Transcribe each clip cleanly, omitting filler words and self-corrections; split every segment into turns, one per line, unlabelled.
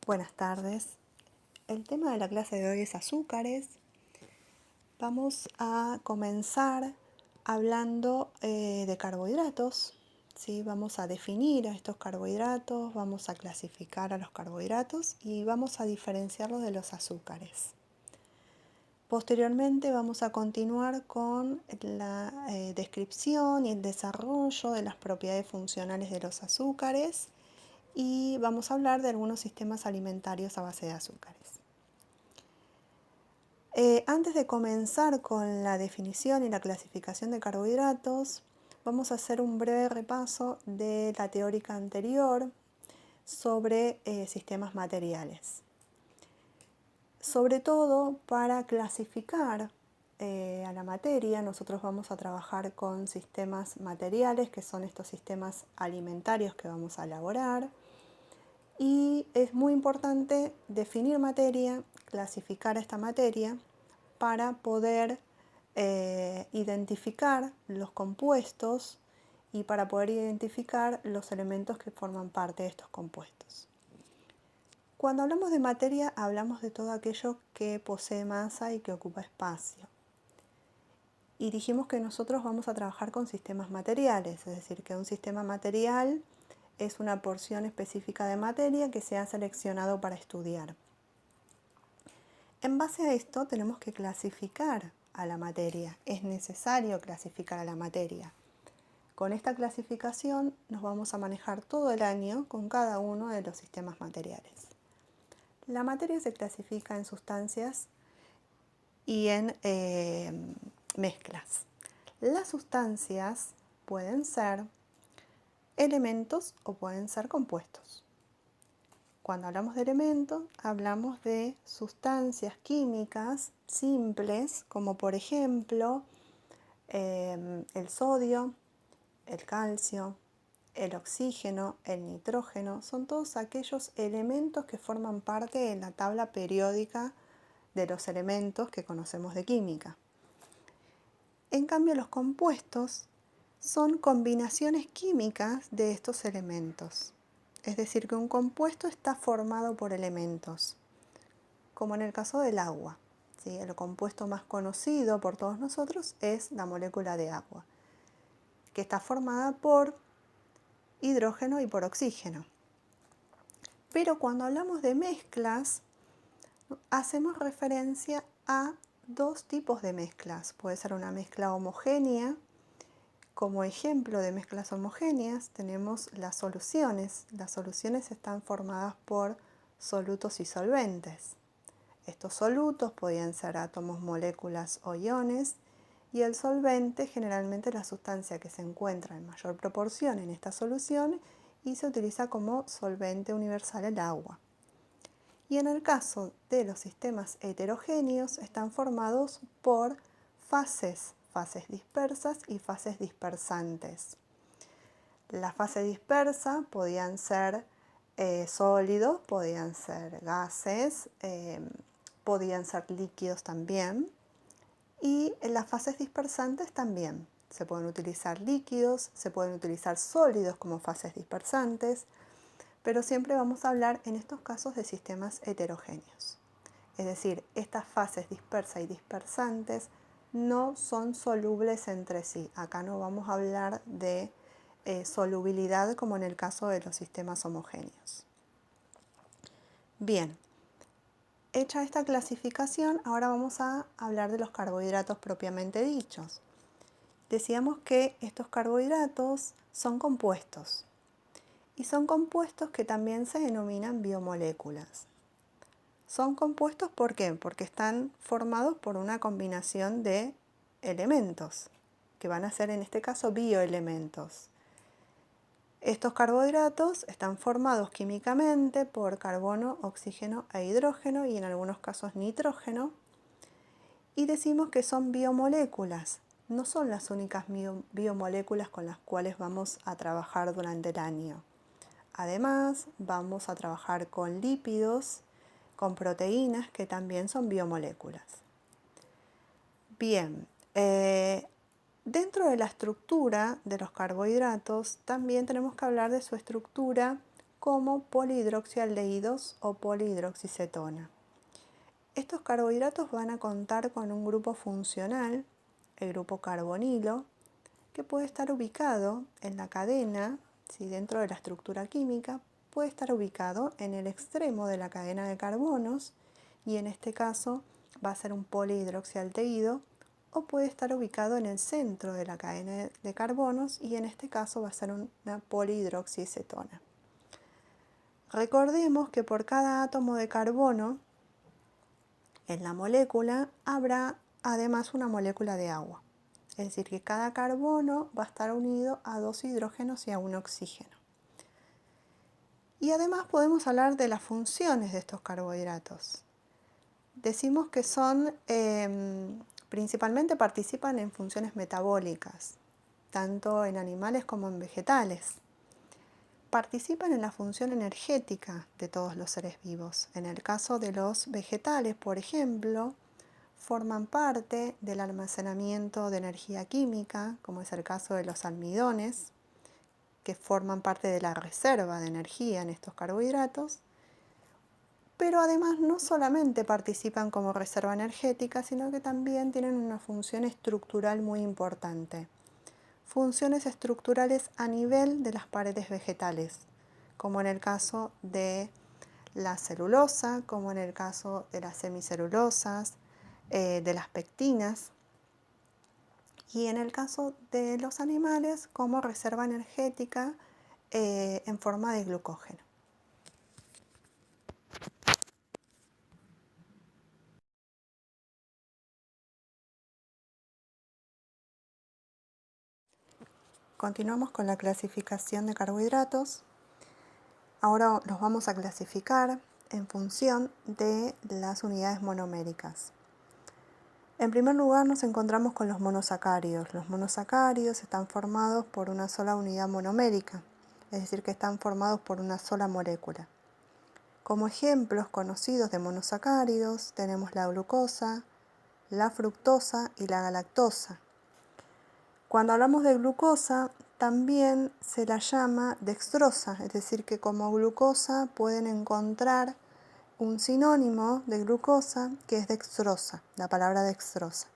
Buenas tardes. El tema de la clase de hoy es azúcares. Vamos a comenzar hablando de carbohidratos. ¿Sí? Vamos a definir a estos carbohidratos, vamos a clasificar a los carbohidratos y vamos a diferenciarlos de los azúcares. Posteriormente vamos a continuar con la descripción y el desarrollo de las propiedades funcionales de los azúcares y vamos a hablar de algunos sistemas alimentarios a base de azúcares. Antes de comenzar con la definición y la clasificación de carbohidratos, vamos a hacer un breve repaso de la teórica anterior sobre sistemas materiales. Sobre todo para clasificar a la materia, nosotros vamos a trabajar con sistemas materiales, que son estos sistemas alimentarios que vamos a elaborar. Y es muy importante definir materia, clasificar esta materia para poder identificar los compuestos y para poder identificar los elementos que forman parte de estos compuestos. Cuando hablamos de materia, hablamos de todo aquello que posee masa y que ocupa espacio. Y dijimos que nosotros vamos a trabajar con sistemas materiales, es decir, que un sistema material es una porción específica de materia que se ha seleccionado para estudiar. En base a esto tenemos que clasificar a la materia, es necesario clasificar a la materia. Con esta clasificación nos vamos a manejar todo el año con cada uno de los sistemas materiales. La materia se clasifica en sustancias y en mezclas. Las sustancias pueden ser elementos o pueden ser compuestos. Cuando hablamos de elementos, hablamos de sustancias químicas simples, como por ejemplo el sodio, el calcio, el oxígeno, el nitrógeno. Son todos aquellos elementos que forman parte de la tabla periódica de los elementos que conocemos de química. En cambio, los compuestos son combinaciones químicas de estos elementos. Es decir, que un compuesto está formado por elementos, como en el caso del agua. ¿Sí? El compuesto más conocido por todos nosotros es la molécula de agua, que está formada por hidrógeno y por oxígeno. Pero cuando hablamos de mezclas, hacemos referencia a dos tipos de mezclas. Puede ser una mezcla homogénea. Como ejemplo de mezclas homogéneas tenemos las soluciones. Las soluciones están formadas por solutos y solventes. Estos solutos podían ser átomos, moléculas o iones, y el solvente generalmente es la sustancia que se encuentra en mayor proporción en esta solución y se utiliza como solvente universal el agua. Y en el caso de los sistemas heterogéneos están formados por fases dispersas y fases dispersantes. La fase dispersa podían ser sólidos, podían ser gases, podían ser líquidos también. Y en las fases dispersantes también. Se pueden utilizar líquidos, se pueden utilizar sólidos como fases dispersantes, pero siempre vamos a hablar en estos casos de sistemas heterogéneos. Es decir, estas fases dispersa y dispersantes no son solubles entre sí. Acá no vamos a hablar de solubilidad como en el caso de los sistemas homogéneos. Bien, hecha esta clasificación, ahora vamos a hablar de los carbohidratos propiamente dichos. Decíamos que estos carbohidratos son compuestos y son compuestos que también se denominan biomoléculas. Son compuestos ¿por qué? Porque están formados por una combinación de elementos, que van a ser en este caso bioelementos. Estos carbohidratos están formados químicamente por carbono, oxígeno e hidrógeno y en algunos casos nitrógeno. Y decimos que son biomoléculas. No son las únicas biomoléculas con las cuales vamos a trabajar durante el año. Además, vamos a trabajar con lípidos, con proteínas que también son biomoléculas. Bien, dentro de la estructura de los carbohidratos también tenemos que hablar de su estructura como polihidroxialdehídos o polihidroxicetona. Estos carbohidratos van a contar con un grupo funcional, el grupo carbonilo, que puede estar ubicado en la cadena, si dentro de la estructura química, puede estar ubicado en el extremo de la cadena de carbonos, y en este caso va a ser un polihidroxialdehído, o puede estar ubicado en el centro de la cadena de carbonos, y en este caso va a ser una polihidroxicetona. Recordemos que por cada átomo de carbono en la molécula habrá además una molécula de agua. Es decir, que cada carbono va a estar unido a 2 hidrógenos y a un oxígeno. Y además podemos hablar de las funciones de estos carbohidratos. Decimos que son, principalmente participan en funciones metabólicas, tanto en animales como en vegetales. Participan en la función energética de todos los seres vivos. En el caso de los vegetales, por ejemplo, forman parte del almacenamiento de energía química, como es el caso de los almidones, que forman parte de la reserva de energía en estos carbohidratos, pero además no solamente participan como reserva energética, sino que también tienen una función estructural muy importante. Funciones estructurales a nivel de las paredes vegetales, como en el caso de la celulosa, como en el caso de las semicelulosas, de las pectinas, y en el caso de los animales como reserva energética en forma de glucógeno. Continuamos con la clasificación de carbohidratos. Ahora los vamos a clasificar en función de las unidades monoméricas. En primer lugar nos encontramos con los monosacáridos. Los monosacáridos están formados por una sola unidad monomérica, es decir, que están formados por una sola molécula. Como ejemplos conocidos de monosacáridos tenemos la glucosa, la fructosa y la galactosa. Cuando hablamos de glucosa, también se la llama dextrosa, es decir, que como glucosa pueden encontrar un sinónimo de glucosa que es dextrosa, la palabra dextrosa.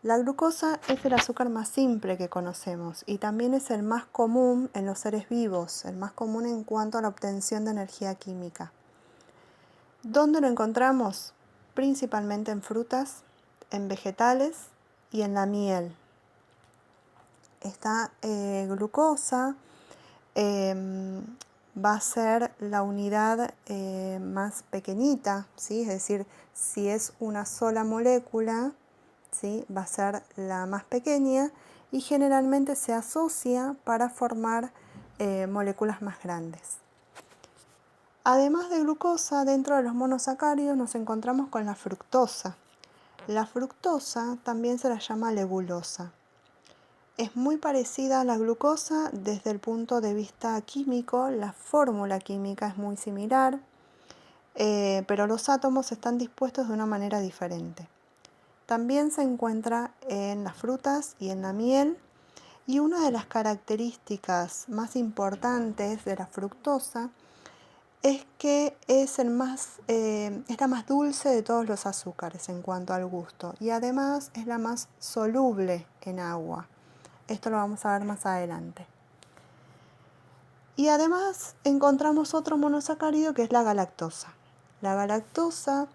La glucosa es el azúcar más simple que conocemos y también es el más común en los seres vivos, el más común en cuanto a la obtención de energía química. ¿Dónde lo encontramos? Principalmente en frutas, en vegetales y en la miel. Esta glucosa va a ser la unidad más pequeñita, ¿sí? Es decir, si es una sola molécula, ¿sí? Va a ser la más pequeña y generalmente se asocia para formar moléculas más grandes. Además de glucosa, dentro de los monosacáridos nos encontramos con la fructosa. La fructosa también se la llama lebulosa. Es muy parecida a la glucosa desde el punto de vista químico, la fórmula química es muy similar, pero los átomos están dispuestos de una manera diferente. También se encuentra en las frutas y en la miel, y una de las características más importantes de la fructosa es que es la más dulce de todos los azúcares en cuanto al gusto, y además es la más soluble en agua. Esto lo vamos a ver más adelante. Y además encontramos otro monosacárido que es la galactosa. La galactosa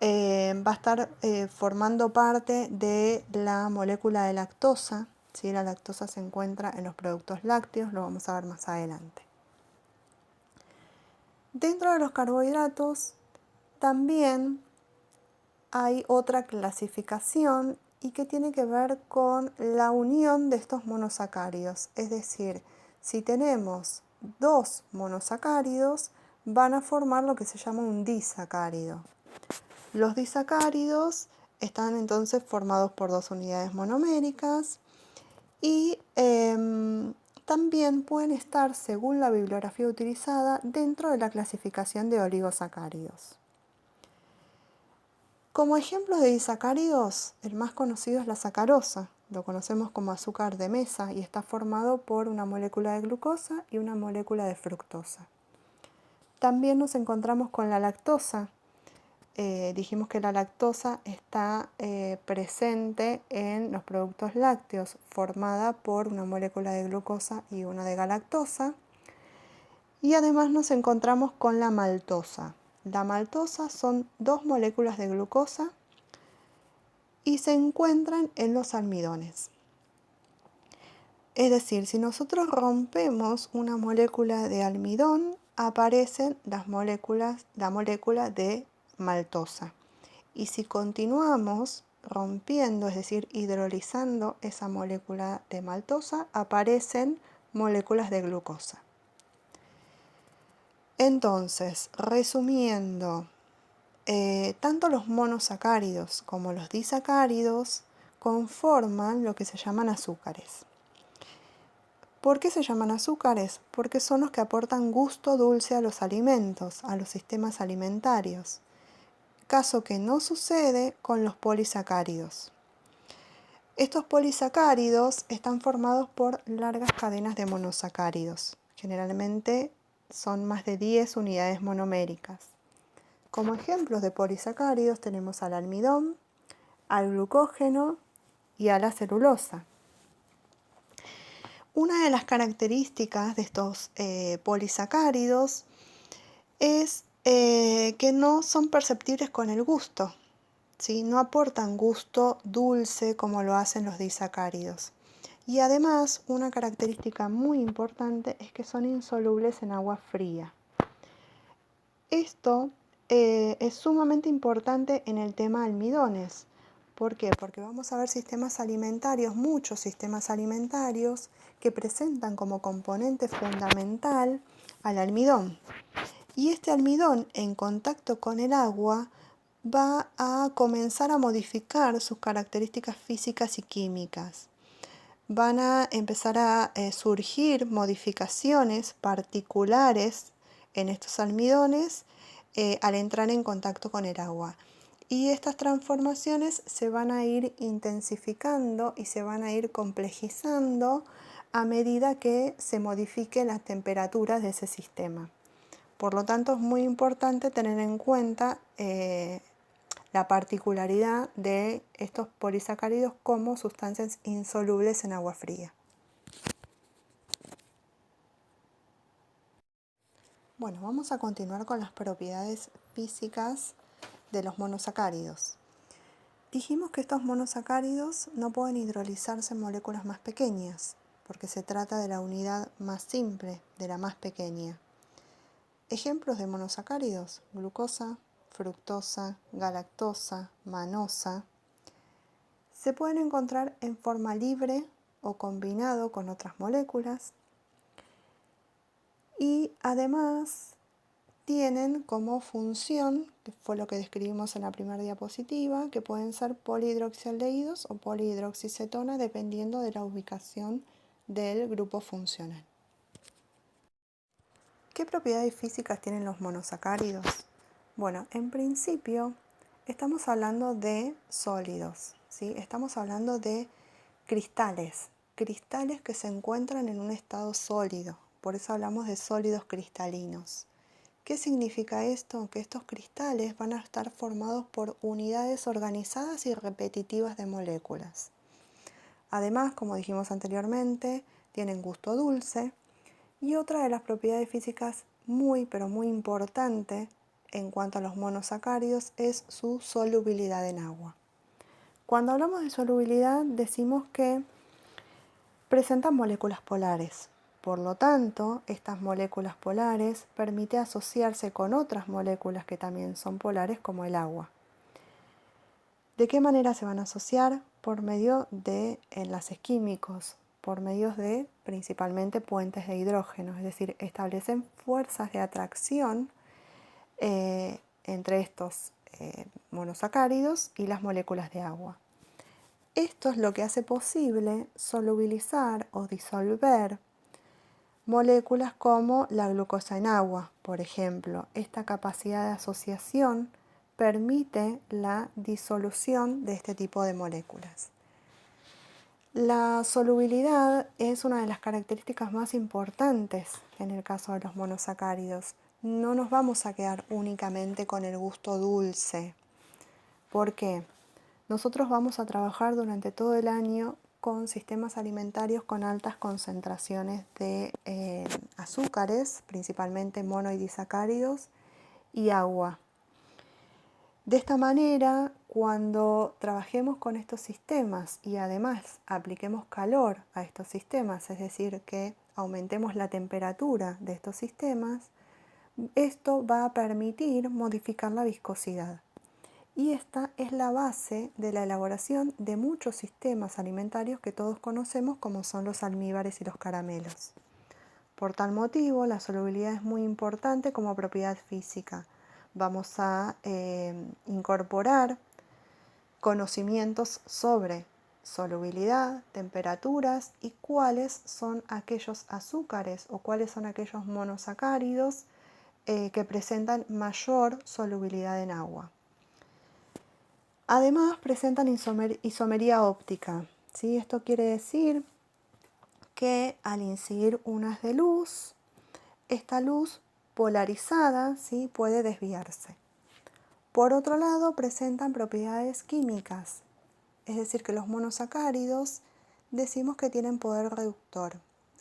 va a estar formando parte de la molécula de lactosa, ¿sí? La lactosa se encuentra en los productos lácteos, lo vamos a ver más adelante. Dentro de los carbohidratos también hay otra clasificación y que tiene que ver con la unión de estos monosacáridos. Es decir, si tenemos dos monosacáridos, van a formar lo que se llama un disacárido. Los disacáridos están entonces formados por dos unidades monoméricas y también pueden estar, según la bibliografía utilizada, dentro de la clasificación de oligosacáridos. Como ejemplos de disacáridos, el más conocido es la sacarosa. Lo conocemos como azúcar de mesa y está formado por una molécula de glucosa y una molécula de fructosa. También nos encontramos con la lactosa. Dijimos que la lactosa está presente en los productos lácteos, formada por una molécula de glucosa y una de galactosa. Y además nos encontramos con la maltosa. La maltosa son dos moléculas de glucosa y se encuentran en los almidones. Es decir, si nosotros rompemos una molécula de almidón, aparecen la molécula de maltosa. Y si continuamos rompiendo, es decir, hidrolizando esa molécula de maltosa, aparecen moléculas de glucosa. Entonces, resumiendo, tanto los monosacáridos como los disacáridos conforman lo que se llaman azúcares. ¿Por qué se llaman azúcares? Porque son los que aportan gusto dulce a los alimentos, a los sistemas alimentarios, caso que no sucede con los polisacáridos. Estos polisacáridos están formados por largas cadenas de monosacáridos, generalmente son más de 10 unidades monoméricas. Como ejemplos de polisacáridos tenemos al almidón, al glucógeno y a la celulosa. Una de las características de estos polisacáridos es que no son perceptibles con el gusto, ¿sí? No aportan gusto dulce como lo hacen los disacáridos. Y además, una característica muy importante es que son insolubles en agua fría. Esto es sumamente importante en el tema almidones. ¿Por qué? Porque vamos a ver sistemas alimentarios, muchos sistemas alimentarios, que presentan como componente fundamental al almidón. Y este almidón, en contacto con el agua, va a comenzar a modificar sus características físicas y químicas. Van a empezar a surgir modificaciones particulares en estos almidones al entrar en contacto con el agua. Y estas transformaciones se van a ir intensificando y se van a ir complejizando a medida que se modifiquen las temperaturas de ese sistema. Por lo tanto, es muy importante tener en cuenta la particularidad de estos polisacáridos como sustancias insolubles en agua fría. Bueno, vamos a continuar con las propiedades físicas de los monosacáridos. Dijimos que estos monosacáridos no pueden hidrolizarse en moléculas más pequeñas, porque se trata de la unidad más simple, de la más pequeña. Ejemplos de monosacáridos: glucosa, fructosa, galactosa, manosa. Se pueden encontrar en forma libre o combinado con otras moléculas y además tienen como función, que fue lo que describimos en la primera diapositiva, que pueden ser polihidroxialdehídos o polihidroxicetona dependiendo de la ubicación del grupo funcional. ¿Qué propiedades físicas tienen los monosacáridos? Bueno, en principio estamos hablando de sólidos, ¿sí? Estamos hablando de cristales que se encuentran en un estado sólido, por eso hablamos de sólidos cristalinos. ¿Qué significa esto? Que estos cristales van a estar formados por unidades organizadas y repetitivas de moléculas. Además, como dijimos anteriormente, tienen gusto dulce. Y otra de las propiedades físicas muy importante en cuanto a los monosacáridos es su solubilidad en agua. Cuando hablamos de solubilidad decimos que presentan moléculas polares. Por lo tanto, estas moléculas polares permiten asociarse con otras moléculas que también son polares, como el agua. ¿De qué manera se van a asociar? Por medio de enlaces químicos, por medio de principalmente puentes de hidrógeno, es decir, establecen fuerzas de atracción entre estos monosacáridos y las moléculas de agua. Esto es lo que hace posible solubilizar o disolver moléculas como la glucosa en agua, por ejemplo. Esta capacidad de asociación permite la disolución de este tipo de moléculas. La solubilidad es una de las características más importantes en el caso de los monosacáridos. No nos vamos a quedar únicamente con el gusto dulce. ¿Por qué? Nosotros vamos a trabajar durante todo el año con sistemas alimentarios con altas concentraciones de azúcares, principalmente mono y disacáridos, y agua. De esta manera, cuando trabajemos con estos sistemas y además apliquemos calor a estos sistemas, es decir, que aumentemos la temperatura de estos sistemas, esto va a permitir modificar la viscosidad. Y esta es la base de la elaboración de muchos sistemas alimentarios que todos conocemos, como son los almíbares y los caramelos. Por tal motivo, la solubilidad es muy importante como propiedad física. Vamos a incorporar conocimientos sobre solubilidad, temperaturas y cuáles son aquellos azúcares o cuáles son aquellos monosacáridos que presentan mayor solubilidad en agua. Además, presentan isomería óptica, ¿sí? Esto quiere decir que al incidir un haz de luz, esta luz polarizada, ¿sí?, puede desviarse. Por otro lado, presentan propiedades químicas, es decir, que los monosacáridos decimos que tienen poder reductor.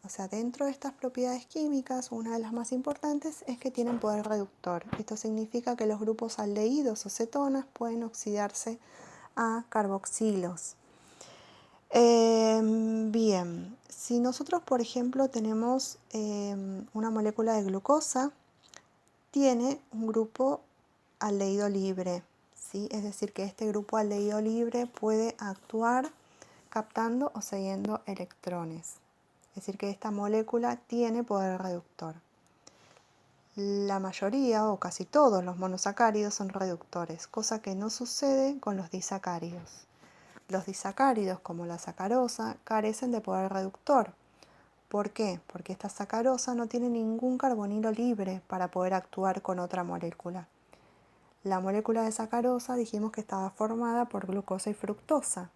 O sea, dentro de estas propiedades químicas, una de las más importantes es que tienen poder reductor. Esto significa que los grupos aldehídos o cetonas pueden oxidarse a carboxilos. Bien, si nosotros, por ejemplo, tenemos una molécula de glucosa, tiene un grupo aldehído libre, ¿sí? Es decir, que este grupo aldehído libre puede actuar captando o cediendo electrones. Es decir, que esta molécula tiene poder reductor. La mayoría o casi todos los monosacáridos son reductores, cosa que no sucede con los disacáridos. Los disacáridos, como la sacarosa, carecen de poder reductor. ¿Por qué? Porque esta sacarosa no tiene ningún carbonilo libre para poder actuar con otra molécula. La molécula de sacarosa dijimos que estaba formada por glucosa y fructosa.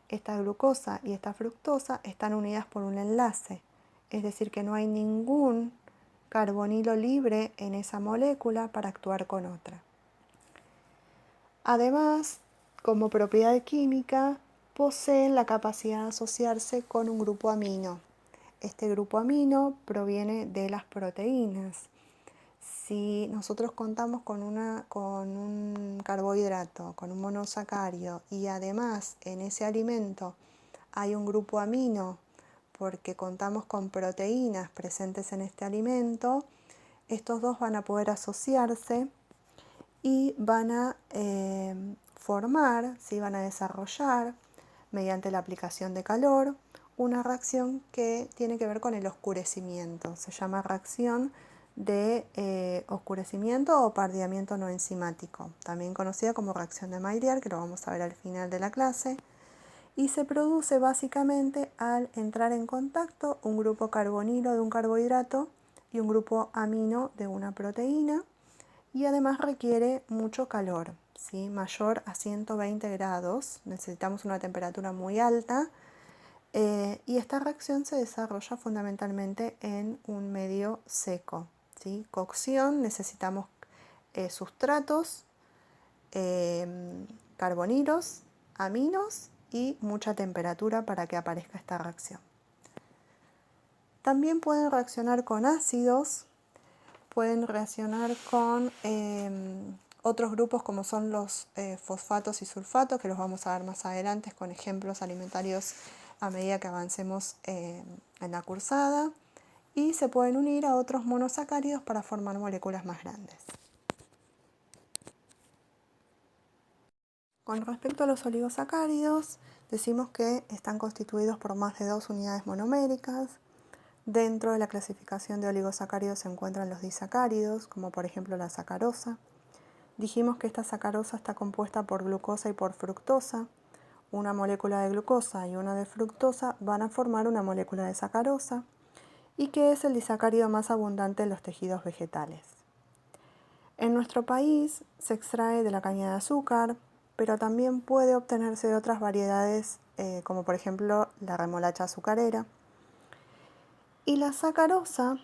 Esta glucosa y esta fructosa están unidas por un enlace, es decir, que no hay ningún carbonilo libre en esa molécula para actuar con otra. Además, como propiedad química, poseen la capacidad de asociarse con un grupo amino. Este grupo amino proviene de las proteínas. Si nosotros contamos con un carbohidrato, con un monosacárido, y además en ese alimento hay un grupo amino porque contamos con proteínas presentes en este alimento, estos dos van a poder asociarse y van a formar, ¿sí?, van a desarrollar mediante la aplicación de calor una reacción que tiene que ver con el oscurecimiento. Se llama reacción de oscurecimiento o pardeamiento no enzimático, también conocida como reacción de Maillard, que lo vamos a ver al final de la clase, y se produce básicamente al entrar en contacto un grupo carbonilo de un carbohidrato y un grupo amino de una proteína, y además requiere mucho calor, ¿sí?, mayor a 120 grados, necesitamos una temperatura muy alta, y esta reacción se desarrolla fundamentalmente en un medio seco, ¿sí? Cocción, necesitamos sustratos, carbonilos, aminos y mucha temperatura para que aparezca esta reacción. También pueden reaccionar con ácidos, pueden reaccionar con otros grupos como son los fosfatos y sulfatos, que los vamos a ver más adelante con ejemplos alimentarios a medida que avancemos en la cursada, y se pueden unir a otros monosacáridos para formar moléculas más grandes. Con respecto a los oligosacáridos, decimos que están constituidos por más de 2 unidades monoméricas. Dentro de la clasificación de oligosacáridos se encuentran los disacáridos, como por ejemplo la sacarosa. Dijimos que esta sacarosa está compuesta por glucosa y por fructosa. Una molécula de glucosa y una de fructosa van a formar una molécula de sacarosa, y que es el disacárido más abundante en los tejidos vegetales. En nuestro país se extrae de la caña de azúcar, pero también puede obtenerse de otras variedades, como por ejemplo la remolacha azucarera. Y la sacarosa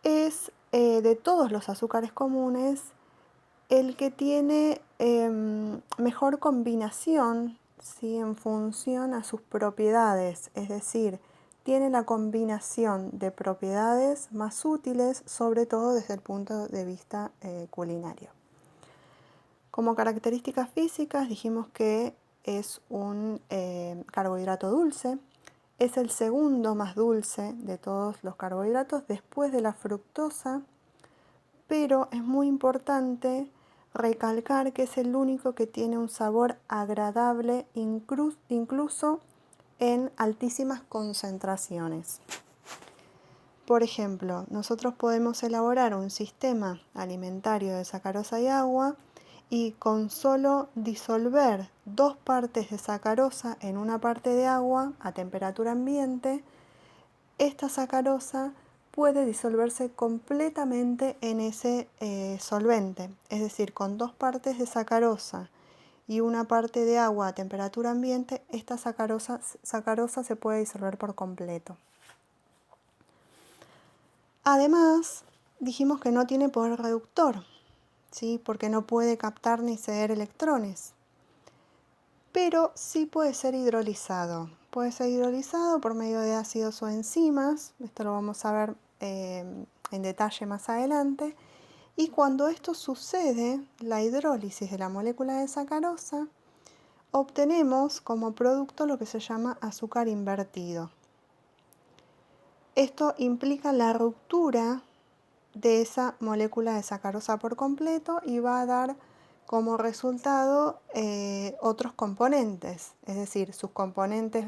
es, de todos los azúcares comunes, el que tiene mejor combinación, ¿sí?, en función a sus propiedades, es decir, tiene la combinación de propiedades más útiles, sobre todo desde el punto de vista culinario. Como características físicas dijimos que es un carbohidrato dulce, es el segundo más dulce de todos los carbohidratos después de la fructosa, pero es muy importante recalcar que es el único que tiene un sabor agradable incluso en altísimas concentraciones. Por ejemplo, nosotros podemos elaborar un sistema alimentario de sacarosa y agua y con solo disolver 2 partes de sacarosa en una parte de agua a temperatura ambiente, esta sacarosa puede disolverse completamente en ese solvente. Es decir, con 2 partes de sacarosa y una parte de agua a temperatura ambiente, esta sacarosa se puede disolver por completo. Además, dijimos que no tiene poder reductor, ¿sí?, porque no puede captar ni ceder electrones, pero sí puede ser hidrolizado. Puede ser hidrolizado por medio de ácidos o enzimas, esto lo vamos a ver en detalle más adelante, y cuando esto sucede, la hidrólisis de la molécula de sacarosa, obtenemos como producto lo que se llama azúcar invertido. Esto implica la ruptura de esa molécula de sacarosa por completo y va a dar como resultado otros componentes, es decir, sus componentes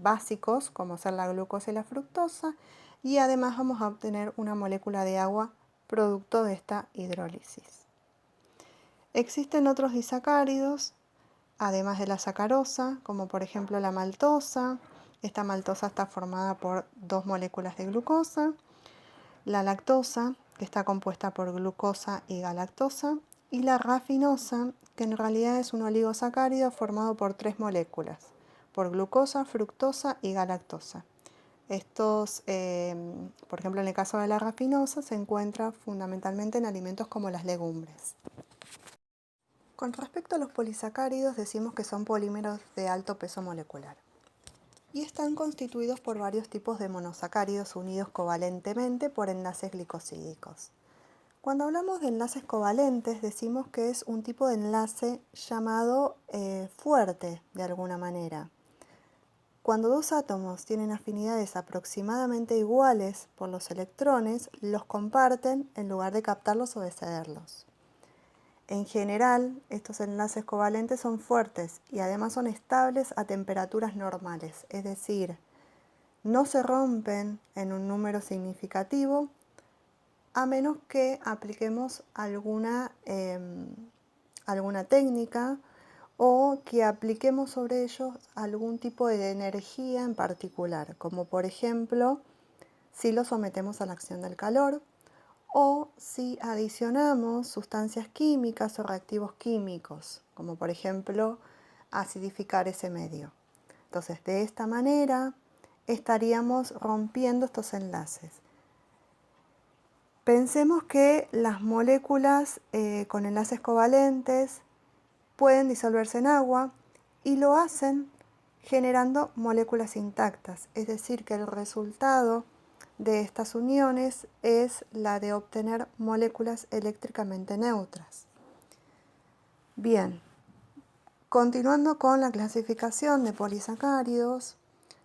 básicos, como ser la glucosa y la fructosa, y además vamos a obtener una molécula de agua producto de esta hidrólisis. Existen otros disacáridos, además de la sacarosa, como por ejemplo la maltosa. Esta maltosa está formada por 2 moléculas de glucosa. La lactosa, que está compuesta por glucosa y galactosa, y la rafinosa, que en realidad es un oligosacárido formado por 3 moléculas, por glucosa, fructosa y galactosa. Estos, por ejemplo, en el caso de la rafinosa, se encuentra fundamentalmente en alimentos como las legumbres. Con respecto a los polisacáridos, decimos que son polímeros de alto peso molecular y están constituidos por varios tipos de monosacáridos unidos covalentemente por enlaces glicosídicos. Cuando hablamos de enlaces covalentes, decimos que es un tipo de enlace llamado fuerte, de alguna manera. Cuando 2 átomos tienen afinidades aproximadamente iguales por los electrones, los comparten en lugar de captarlos o de cederlos. En general, estos enlaces covalentes son fuertes y además son estables a temperaturas normales, es decir, no se rompen en un número significativo a menos que apliquemos alguna técnica o que apliquemos sobre ellos algún tipo de energía en particular, como por ejemplo si los sometemos a la acción del calor, o si adicionamos sustancias químicas o reactivos químicos, como por ejemplo acidificar ese medio. Entonces, de esta manera estaríamos rompiendo estos enlaces. Pensemos que las moléculas con enlaces covalentes pueden disolverse en agua y lo hacen generando moléculas intactas, es decir, que el resultado de estas uniones es la de obtener moléculas eléctricamente neutras. Bien, continuando con la clasificación de polisacáridos,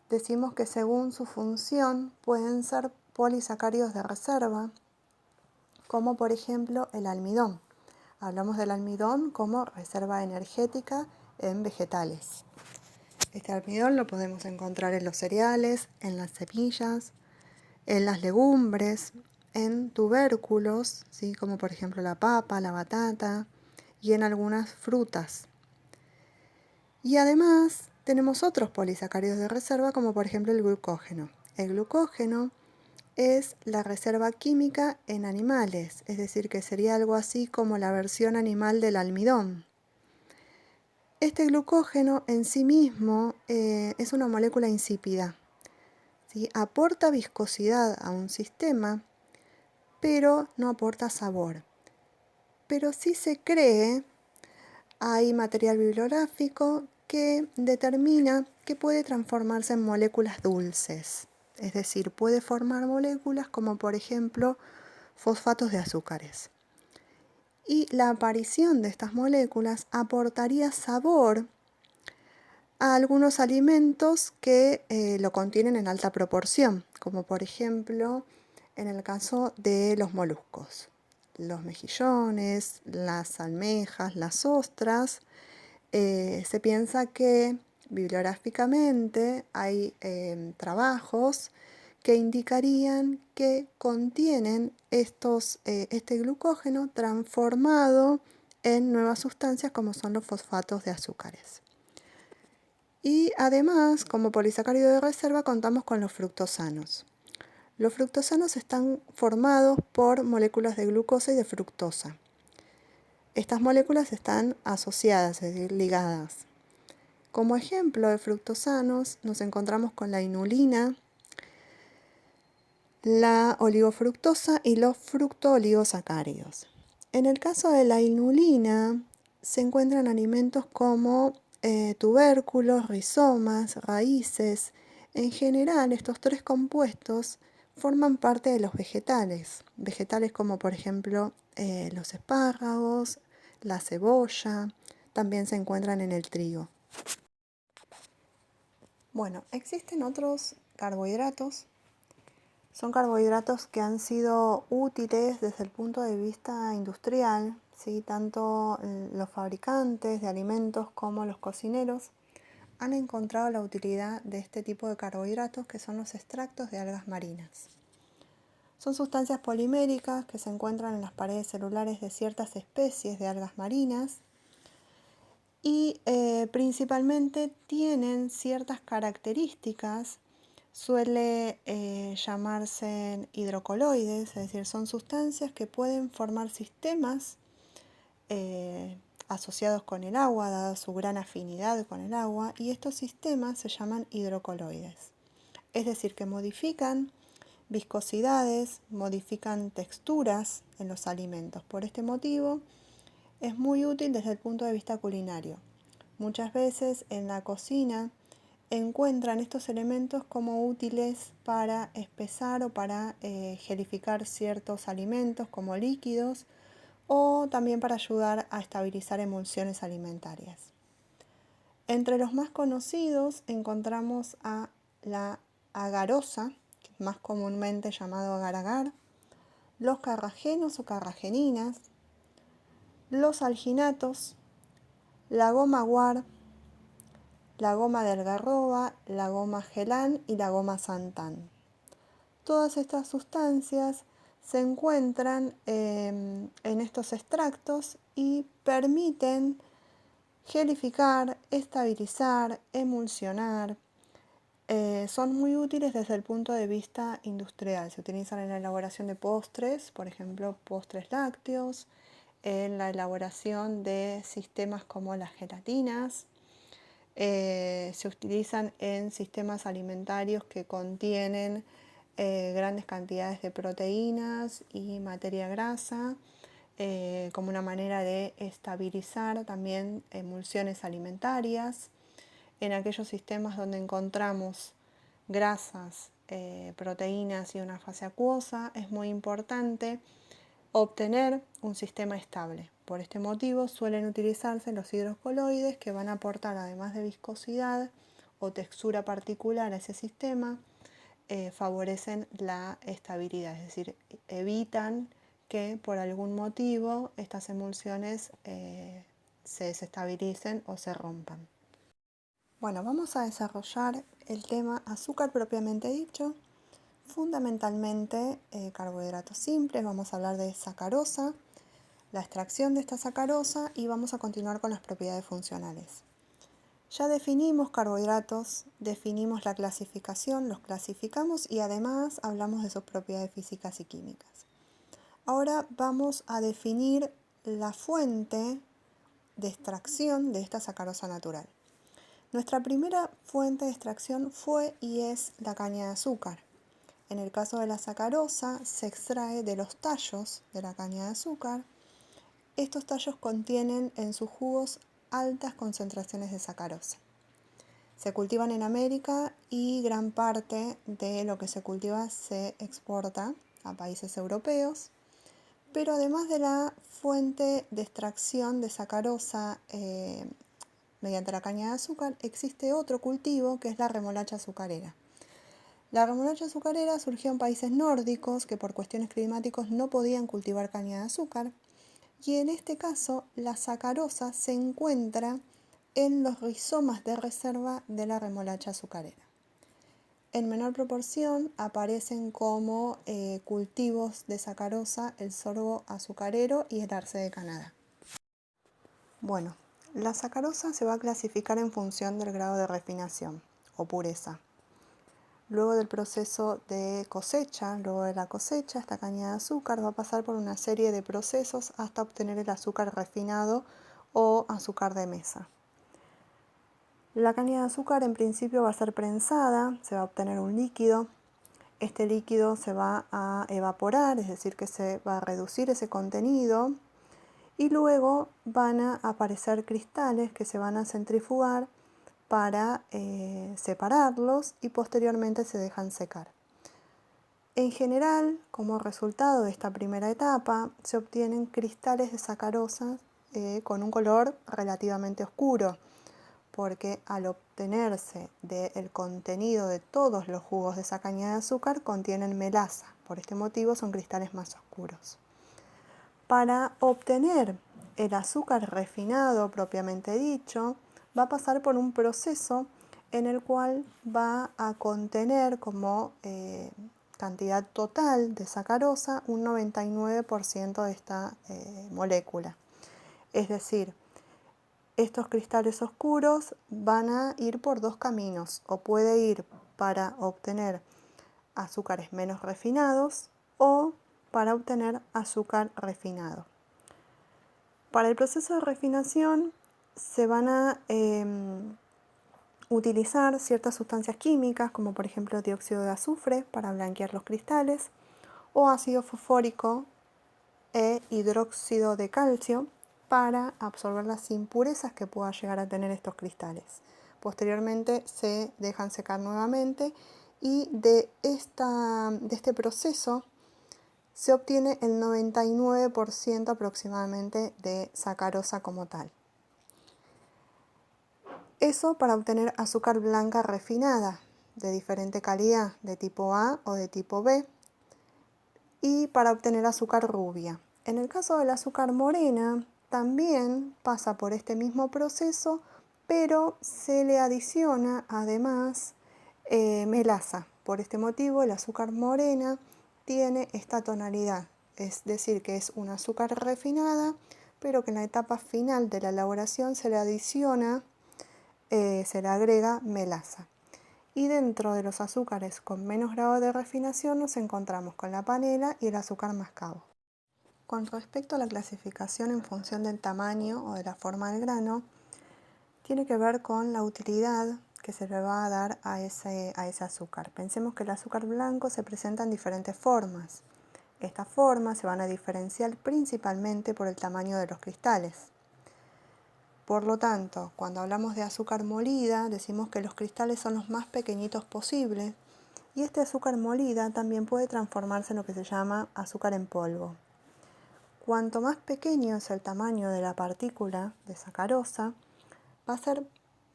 decimos que según su función pueden ser polisacáridos de reserva, como por ejemplo el almidón. Hablamos del almidón como reserva energética en vegetales. Este almidón lo podemos encontrar en los cereales, en las semillas, en las legumbres, en tubérculos, ¿sí?, como por ejemplo la papa, la batata, y en algunas frutas. Y además tenemos otros polisacáridos de reserva, como por ejemplo el glucógeno. El glucógeno es la reserva química en animales, es decir, que sería algo así como la versión animal del almidón. Este glucógeno en sí mismo es una molécula insípida, ¿sí? Aporta viscosidad a un sistema, pero no aporta sabor. Pero sí se cree, hay material bibliográfico que determina que puede transformarse en moléculas dulces. Es decir, puede formar moléculas como por ejemplo fosfatos de azúcares. Y la aparición de estas moléculas aportaría sabor a algunos alimentos que lo contienen en alta proporción, como por ejemplo en el caso de los moluscos, los mejillones, las almejas, las ostras. Se piensa que bibliográficamente hay trabajos que indicarían que contienen este glucógeno transformado en nuevas sustancias como son los fosfatos de azúcares. Y además, como polisacárido de reserva, contamos con los fructosanos. Los fructosanos están formados por moléculas de glucosa y de fructosa. Estas moléculas están asociadas, es decir, ligadas. Como ejemplo de fructosanos nos encontramos con la inulina, la oligofructosa y los fructooligosacáridos. En el caso de la inulina se encuentran alimentos como tubérculos, rizomas, raíces. En general, estos tres compuestos forman parte de los vegetales. Vegetales como por ejemplo los espárragos, la cebolla, también se encuentran en el trigo. Bueno, existen otros carbohidratos. Son carbohidratos que han sido útiles desde el punto de vista industrial, ¿sí? Tanto los fabricantes de alimentos como los cocineros han encontrado la utilidad de este tipo de carbohidratos que son los extractos de algas marinas. Son sustancias poliméricas que se encuentran en las paredes celulares de ciertas especies de algas marinas y principalmente tienen ciertas características. Suele llamarse hidrocoloides, es decir, son sustancias que pueden formar sistemas asociados con el agua, dada su gran afinidad con el agua, y estos sistemas se llaman hidrocoloides. Es decir, que modifican viscosidades, modifican texturas en los alimentos. Por este motivo, es muy útil desde el punto de vista culinario. Muchas veces en la cocina encuentran estos elementos como útiles para espesar o para gelificar ciertos alimentos como líquidos o también para ayudar a estabilizar emulsiones alimentarias. Entre los más conocidos encontramos a la agarosa, más comúnmente llamado agar-agar, los carragenos o carrageninas, los alginatos, la goma guar, la goma de algarroba, la goma gelán y la goma santán. Todas estas sustancias se encuentran en estos extractos y permiten gelificar, estabilizar, emulsionar. Son muy útiles desde el punto de vista industrial. Se utilizan en la elaboración de postres, por ejemplo, postres lácteos, en la elaboración de sistemas como las gelatinas. Se utilizan en sistemas alimentarios que contienen grandes cantidades de proteínas y materia grasa, como una manera de estabilizar también emulsiones alimentarias. En aquellos sistemas donde encontramos grasas, proteínas y una fase acuosa, es muy importante obtener un sistema estable. Por este motivo suelen utilizarse los hidrocoloides que van a aportar, además de viscosidad o textura particular a ese sistema, favorecen la estabilidad, es decir, evitan que por algún motivo estas emulsiones se desestabilicen o se rompan. Bueno, vamos a desarrollar el tema azúcar propiamente dicho. Fundamentalmente carbohidratos simples, vamos a hablar de sacarosa, la extracción de esta sacarosa y vamos a continuar con las propiedades funcionales. Ya definimos carbohidratos, definimos la clasificación, los clasificamos y además hablamos de sus propiedades físicas y químicas. Ahora vamos a definir la fuente de extracción de esta sacarosa natural. Nuestra primera fuente de extracción fue y es la caña de azúcar. En el caso de la sacarosa, se extrae de los tallos de la caña de azúcar. Estos tallos contienen en sus jugos altas concentraciones de sacarosa. Se cultivan en América y gran parte de lo que se cultiva se exporta a países europeos. Pero además de la fuente de extracción de sacarosa mediante la caña de azúcar, existe otro cultivo que es la remolacha azucarera. La remolacha azucarera surgió en países nórdicos que por cuestiones climáticas no podían cultivar caña de azúcar, y en este caso la sacarosa se encuentra en los rizomas de reserva de la remolacha azucarera. En menor proporción aparecen como cultivos de sacarosa el sorgo azucarero y el arce de Canadá. Bueno, la sacarosa se va a clasificar en función del grado de refinación o pureza. Luego del proceso de cosecha, luego de la cosecha, esta caña de azúcar va a pasar por una serie de procesos hasta obtener el azúcar refinado o azúcar de mesa. La caña de azúcar en principio va a ser prensada, se va a obtener un líquido. Este líquido se va a evaporar, es decir, que se va a reducir ese contenido y luego van a aparecer cristales que se van a centrifugar para separarlos y posteriormente se dejan secar. En general, como resultado de esta primera etapa, se obtienen cristales de sacarosa con un color relativamente oscuro, porque al obtenerse del contenido de todos los jugos de esa caña de azúcar contienen melaza. Por este motivo son cristales más oscuros. Para obtener el azúcar refinado propiamente dicho, va a pasar por un proceso en el cual va a contener como cantidad total de sacarosa un 99% de esta molécula. Es decir, estos cristales oscuros van a ir por dos caminos, o puede ir para obtener azúcares menos refinados o para obtener azúcar refinado. Para el proceso de refinación se van a utilizar ciertas sustancias químicas, como por ejemplo dióxido de azufre para blanquear los cristales, o ácido fosfórico e hidróxido de calcio para absorber las impurezas que pueda llegar a tener estos cristales. Posteriormente se dejan secar nuevamente y de este proceso se obtiene el 99% aproximadamente de sacarosa como tal. Eso para obtener azúcar blanca refinada de diferente calidad, de tipo A o de tipo B, y para obtener azúcar rubia. En el caso del azúcar morena, también pasa por este mismo proceso, pero se le adiciona además melaza. Por este motivo, el azúcar morena tiene esta tonalidad, es decir, que es un azúcar refinada, pero que en la etapa final de la elaboración se le adiciona, se le agrega melaza. Y dentro de los azúcares con menos grado de refinación nos encontramos con la panela y el azúcar mascabo. Con respecto a la clasificación en función del tamaño o de la forma del grano, tiene que ver con la utilidad que se le va a dar a ese azúcar. Pensemos que el azúcar blanco se presenta en diferentes formas. Estas formas se van a diferenciar principalmente por el tamaño de los cristales. Por lo tanto, cuando hablamos de azúcar molida, decimos que los cristales son los más pequeñitos posibles y este azúcar molida también puede transformarse en lo que se llama azúcar en polvo. Cuanto más pequeño es el tamaño de la partícula de sacarosa, va a ser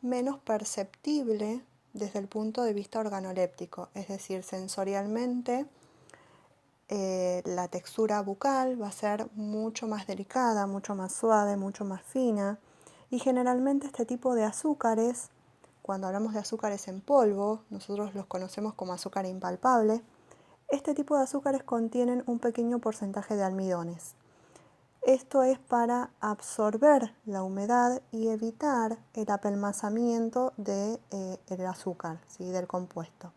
menos perceptible desde el punto de vista organoléptico, es decir, sensorialmente la textura bucal va a ser mucho más delicada, mucho más suave, mucho más fina, y generalmente este tipo de azúcares, cuando hablamos de azúcares en polvo, nosotros los conocemos como azúcar impalpable, este tipo de azúcares contienen un pequeño porcentaje de almidones. Esto es para absorber la humedad y evitar el apelmazamiento del azúcar, ¿sí? Del compuesto.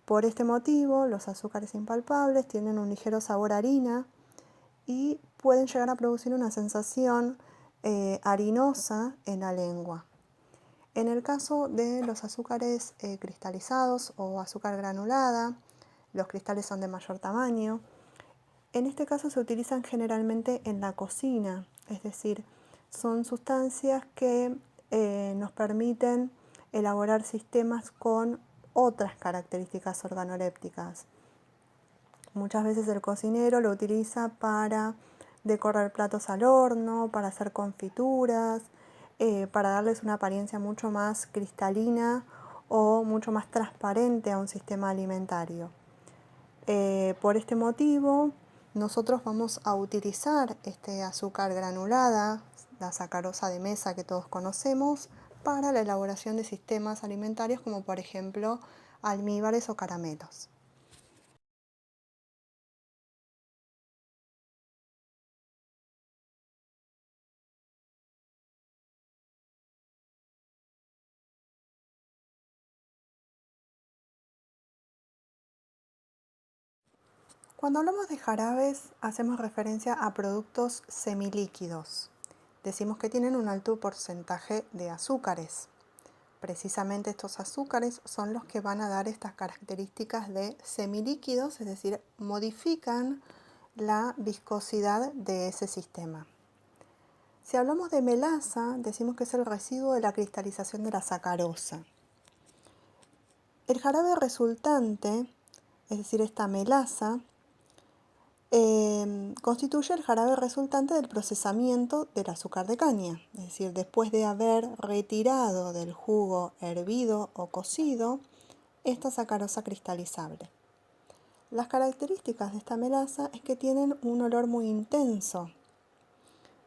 Por este motivo, los azúcares impalpables tienen un ligero sabor a harina y pueden llegar a producir una sensación harinosa en la lengua. En el caso de los azúcares cristalizados o azúcar granulada, los cristales son de mayor tamaño. En este caso se utilizan generalmente en la cocina, es decir, son sustancias que nos permiten elaborar sistemas con otras características organolépticas. Muchas veces el cocinero lo utiliza para decorar platos al horno, para hacer confituras, para darles una apariencia mucho más cristalina o mucho más transparente a un sistema alimentario. Por este motivo, nosotros vamos a utilizar este azúcar granulada, la sacarosa de mesa que todos conocemos, para la elaboración de sistemas alimentarios como por ejemplo almíbares o caramelos. Cuando hablamos de jarabes, hacemos referencia a productos semilíquidos. Decimos que tienen un alto porcentaje de azúcares. Precisamente estos azúcares son los que van a dar estas características de semilíquidos, es decir, modifican la viscosidad de ese sistema. Si hablamos de melaza, decimos que es el residuo de la cristalización de la sacarosa. El jarabe resultante, es decir, esta melaza, constituye el jarabe resultante del procesamiento del azúcar de caña, es decir, después de haber retirado del jugo hervido o cocido esta sacarosa cristalizable. Las características de esta melaza es que tienen un olor muy intenso.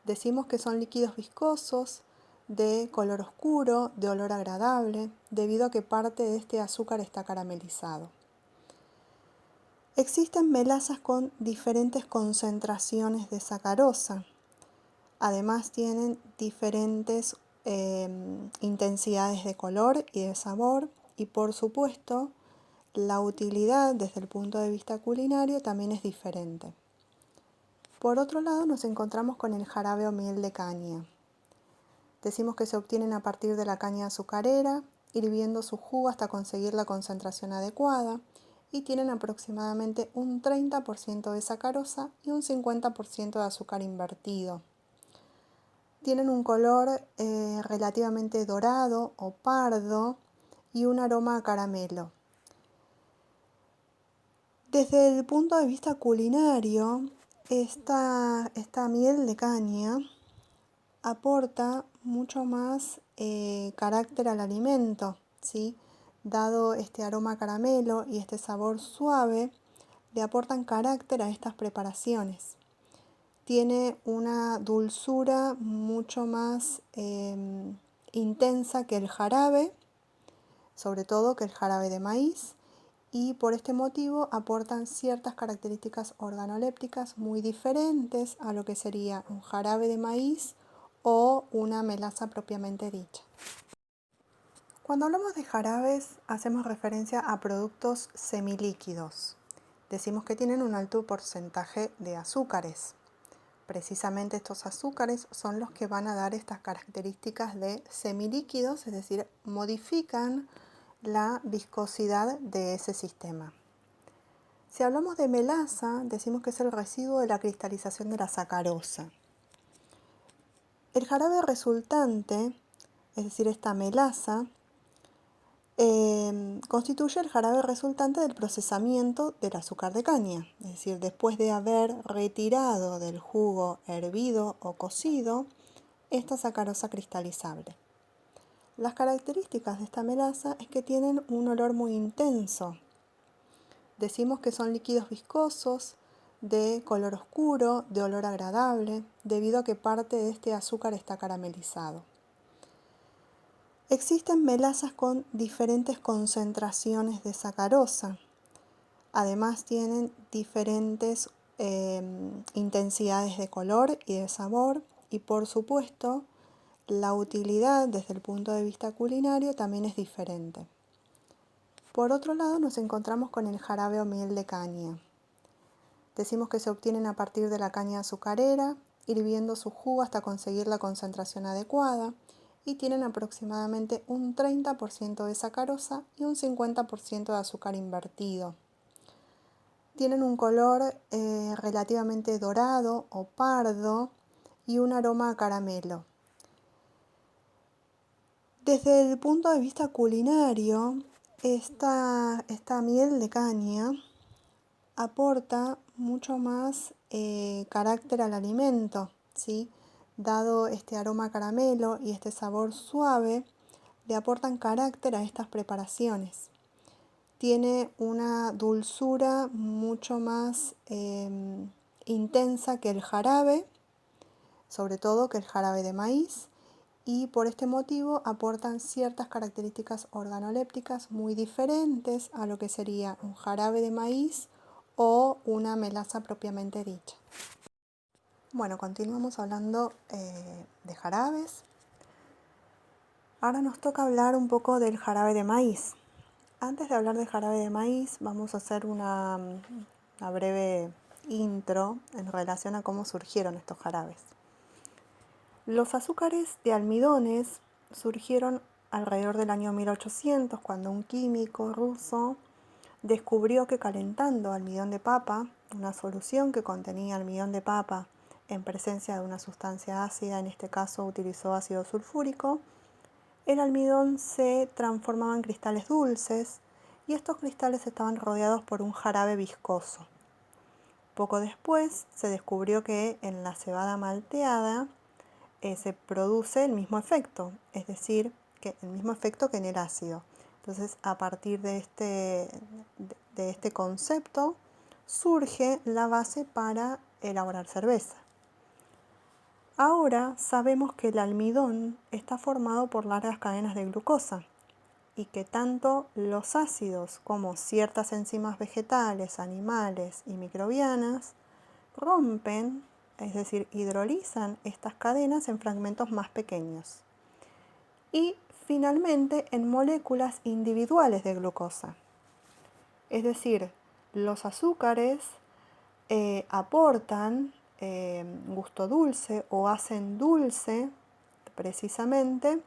Decimos que son líquidos viscosos, de color oscuro, de olor agradable, debido a que parte de este azúcar está caramelizado. Existen melazas con diferentes concentraciones de sacarosa. Además tienen diferentes intensidades de color y de sabor y por supuesto la utilidad desde el punto de vista culinario también es diferente. Por otro lado nos encontramos con el jarabe o miel de caña. Decimos que se obtienen a partir de la caña azucarera, hirviendo su jugo hasta conseguir la concentración adecuada y tienen aproximadamente un 30% de sacarosa y un 50% de azúcar invertido. Tienen un color relativamente dorado o pardo y un aroma a caramelo. Desde el punto de vista culinario, esta miel de caña aporta mucho más carácter al alimento, ¿sí? Dado este aroma a caramelo y este sabor suave, le aportan carácter a estas preparaciones. Tiene una dulzura mucho más intensa que el jarabe, sobre todo que el jarabe de maíz, y por este motivo aportan ciertas características organolépticas muy diferentes a lo que sería un jarabe de maíz o una melaza propiamente dicha. Cuando hablamos de jarabes, hacemos referencia a productos semilíquidos. Decimos que tienen un alto porcentaje de azúcares. Precisamente estos azúcares son los que van a dar estas características de semilíquidos, es decir, modifican la viscosidad de ese sistema. Si hablamos de melaza, decimos que es el residuo de la cristalización de la sacarosa. El jarabe resultante, es decir, esta melaza, constituye el jarabe resultante del procesamiento del azúcar de caña, es decir, después de haber retirado del jugo hervido o cocido esta sacarosa cristalizable. Las características de esta melaza es que tienen un olor muy intenso. Decimos que son líquidos viscosos, de color oscuro, de olor agradable, debido a que parte de este azúcar está caramelizado. Existen melazas con diferentes concentraciones de sacarosa. Además tienen diferentes intensidades de color y de sabor y por supuesto la utilidad desde el punto de vista culinario también es diferente. Por otro lado nos encontramos con el jarabe o miel de caña. Decimos que se obtienen a partir de la caña azucarera, hirviendo su jugo hasta conseguir la concentración adecuada y tienen aproximadamente un 30% de sacarosa y un 50% de azúcar invertido. Tienen un color relativamente dorado o pardo y un aroma a caramelo. Desde el punto de vista culinario, esta miel de caña aporta mucho más carácter al alimento, ¿sí? Dado este aroma a caramelo y este sabor suave, le aportan carácter a estas preparaciones. Tiene una dulzura mucho más intensa que el jarabe, sobre todo que el jarabe de maíz, y por este motivo aportan ciertas características organolépticas muy diferentes a lo que sería un jarabe de maíz o una melaza propiamente dicha. Bueno, continuamos hablando de jarabes. Ahora nos toca hablar un poco del jarabe de maíz. Antes de hablar del jarabe de maíz, vamos a hacer una breve intro en relación a cómo surgieron estos jarabes. Los azúcares de almidones surgieron alrededor del año 1800, cuando un químico ruso descubrió que calentando almidón de papa, una solución que contenía almidón de papa en presencia de una sustancia ácida, en este caso utilizó ácido sulfúrico, el almidón se transformaba en cristales dulces y estos cristales estaban rodeados por un jarabe viscoso. Poco después se descubrió que en la cebada malteada se produce el mismo efecto, es decir, que el mismo efecto que en el ácido. Entonces, a partir de este concepto, surge la base para elaborar cerveza. Ahora sabemos que el almidón está formado por largas cadenas de glucosa y que tanto los ácidos como ciertas enzimas vegetales, animales y microbianas rompen, es decir, hidrolizan estas cadenas en fragmentos más pequeños y finalmente en moléculas individuales de glucosa. Es decir, los azúcares aportan gusto dulce o hacen dulce precisamente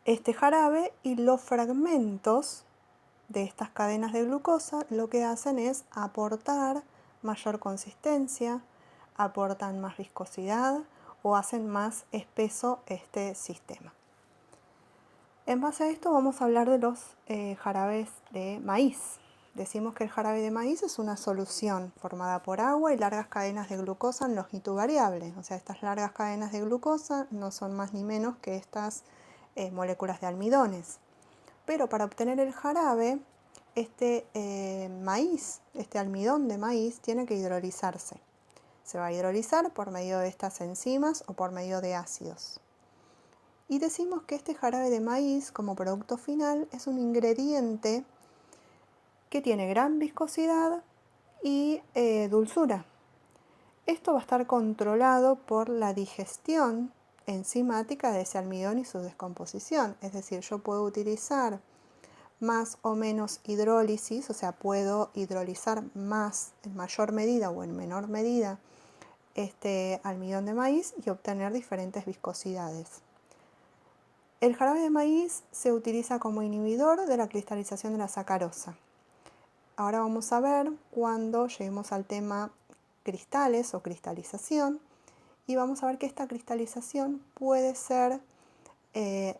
este jarabe, y los fragmentos de estas cadenas de glucosa lo que hacen es aportar mayor consistencia, aportan más viscosidad o hacen más espeso este sistema. En base a esto vamos a hablar de los jarabes de maíz. Decimos que el jarabe de maíz es una solución formada por agua y largas cadenas de glucosa en longitud variable. O sea, estas largas cadenas de glucosa no son más ni menos que estas moléculas de almidones. Pero para obtener el jarabe, este maíz, este almidón de maíz, tiene que hidrolizarse. Se va a hidrolizar por medio de estas enzimas o por medio de ácidos. Y decimos que este jarabe de maíz, como producto final, es un ingrediente que tiene gran viscosidad y dulzura. Esto va a estar controlado por la digestión enzimática de ese almidón y su descomposición. Es decir, yo puedo utilizar más o menos hidrólisis, o sea, puedo hidrolizar más en mayor medida o en menor medida este almidón de maíz y obtener diferentes viscosidades. El jarabe de maíz se utiliza como inhibidor de la cristalización de la sacarosa. Ahora vamos a ver cuando lleguemos al tema cristales o cristalización, y vamos a ver que esta cristalización puede ser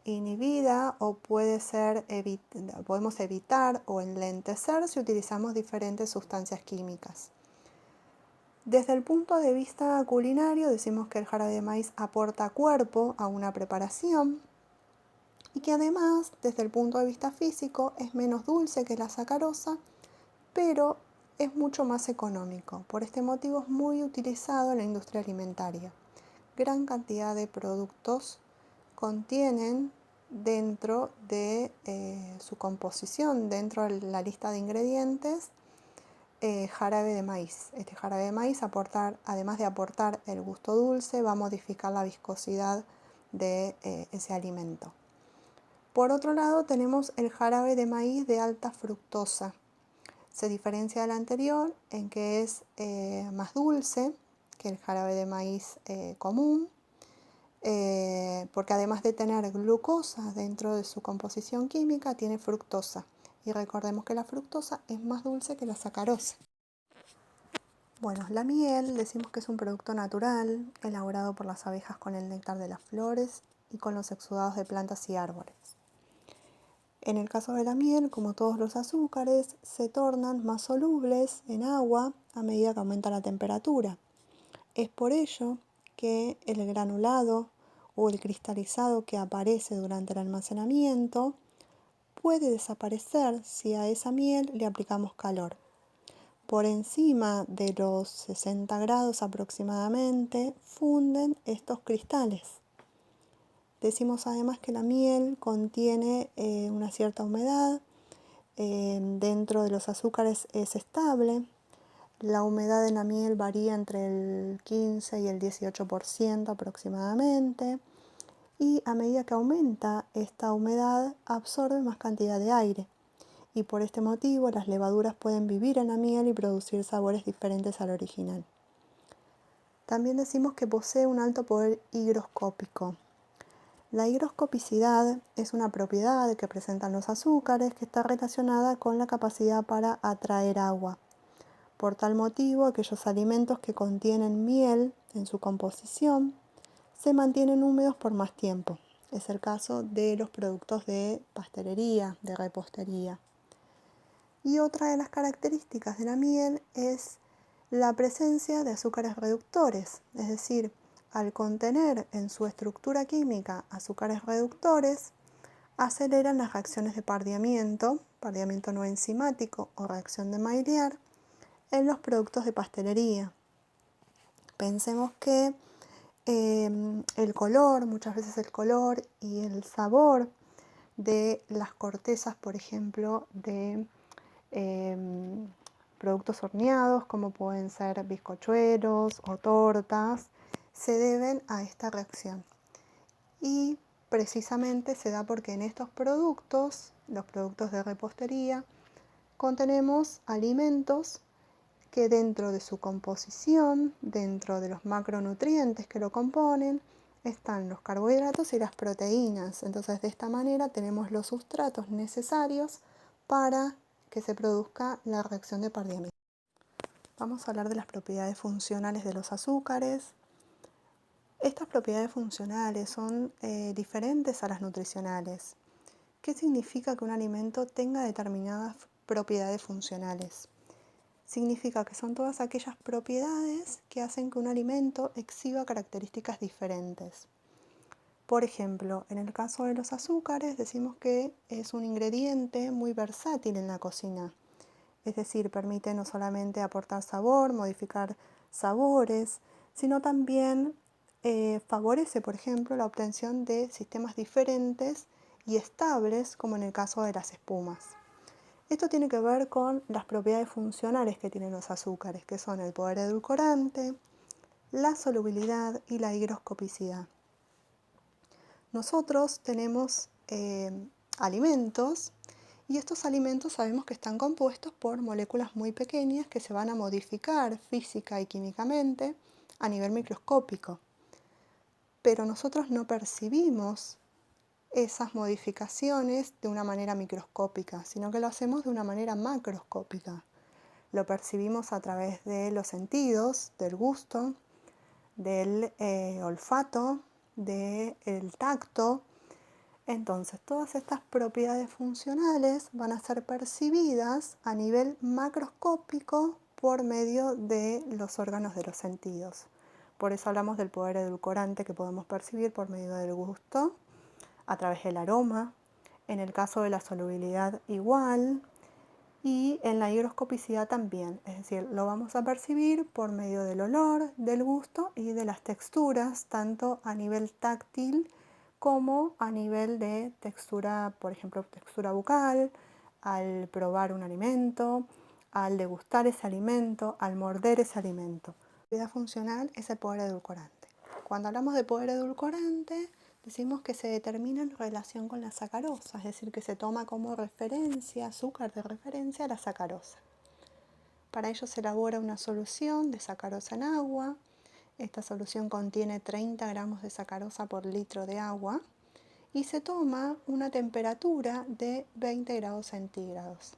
inhibida o podemos evitar o enlentecer si utilizamos diferentes sustancias químicas. Desde el punto de vista culinario decimos que el jarabe de maíz aporta cuerpo a una preparación y que además desde el punto de vista físico es menos dulce que la sacarosa, pero es mucho más económico. Por este motivo es muy utilizado en la industria alimentaria. Gran cantidad de productos contienen dentro de su composición, dentro de la lista de ingredientes, jarabe de maíz. Este jarabe de maíz, además de aportar el gusto dulce, va a modificar la viscosidad de ese alimento. Por otro lado, tenemos el jarabe de maíz de alta fructosa. Se diferencia del anterior en que es más dulce, que el jarabe de maíz común, porque además de tener glucosa dentro de su composición química, tiene fructosa. Y recordemos que la fructosa es más dulce que la sacarosa. Bueno, la miel decimos que es un producto natural, elaborado por las abejas con el néctar de las flores y con los exudados de plantas y árboles. En el caso de la miel, como todos los azúcares, se tornan más solubles en agua a medida que aumenta la temperatura. Es por ello que el granulado o el cristalizado que aparece durante el almacenamiento puede desaparecer si a esa miel le aplicamos calor. Por encima de los 60 grados aproximadamente funden estos cristales. Decimos además que la miel contiene una cierta humedad, dentro de los azúcares es estable. La humedad de la miel varía entre el 15 y el 18% aproximadamente, y a medida que aumenta esta humedad absorbe más cantidad de aire, y por este motivo las levaduras pueden vivir en la miel y producir sabores diferentes al original. También decimos que posee un alto poder higroscópico. La higroscopicidad es una propiedad que presentan los azúcares que está relacionada con la capacidad para atraer agua. Por tal motivo, aquellos alimentos que contienen miel en su composición se mantienen húmedos por más tiempo. Es el caso de los productos de pastelería, de repostería. Y otra de las características de la miel es la presencia de azúcares reductores, es decir, al contener en su estructura química azúcares reductores, aceleran las reacciones de pardeamiento no enzimático o reacción de Maillard, en los productos de pastelería. Pensemos que muchas veces el color y el sabor de las cortezas, por ejemplo, de productos horneados, como pueden ser bizcochuelos o tortas, se deben a esta reacción. Y precisamente se da porque en estos productos, los productos de repostería, contenemos alimentos que dentro de su composición, dentro de los macronutrientes que lo componen, están los carbohidratos y las proteínas. Entonces, de esta manera tenemos los sustratos necesarios para que se produzca la reacción de pardeamiento. Vamos a hablar de las propiedades funcionales de los azúcares. Estas propiedades funcionales son diferentes a las nutricionales. ¿Qué significa que un alimento tenga determinadas propiedades funcionales? Significa que son todas aquellas propiedades que hacen que un alimento exhiba características diferentes. Por ejemplo, en el caso de los azúcares decimos que es un ingrediente muy versátil en la cocina. Es decir, permite no solamente aportar sabor, modificar sabores, sino también favorece, por ejemplo, la obtención de sistemas diferentes y estables, como en el caso de las espumas. Esto tiene que ver con las propiedades funcionales que tienen los azúcares, que son el poder edulcorante, la solubilidad y la higroscopicidad. Nosotros tenemos alimentos, y estos alimentos sabemos que están compuestos por moléculas muy pequeñas que se van a modificar física y químicamente a nivel microscópico. Pero nosotros no percibimos esas modificaciones de una manera microscópica, sino que lo hacemos de una manera macroscópica. Lo percibimos a través de los sentidos, del gusto, del olfato, del tacto. Entonces, todas estas propiedades funcionales van a ser percibidas a nivel macroscópico por medio de los órganos de los sentidos. Por eso hablamos del poder edulcorante que podemos percibir por medio del gusto, a través del aroma, en el caso de la solubilidad igual, y en la higroscopicidad también, es decir, lo vamos a percibir por medio del olor, del gusto y de las texturas, tanto a nivel táctil como a nivel de textura, por ejemplo, textura bucal, al probar un alimento, al degustar ese alimento, al morder ese alimento. La propiedad funcional es el poder edulcorante. Cuando hablamos de poder edulcorante, decimos que se determina en relación con la sacarosa, es decir, que se toma como referencia, azúcar de referencia, a la sacarosa. Para ello se elabora una solución de sacarosa en agua, Esta solución contiene 30 gramos de sacarosa por litro de agua y se toma una temperatura de 20 grados centígrados.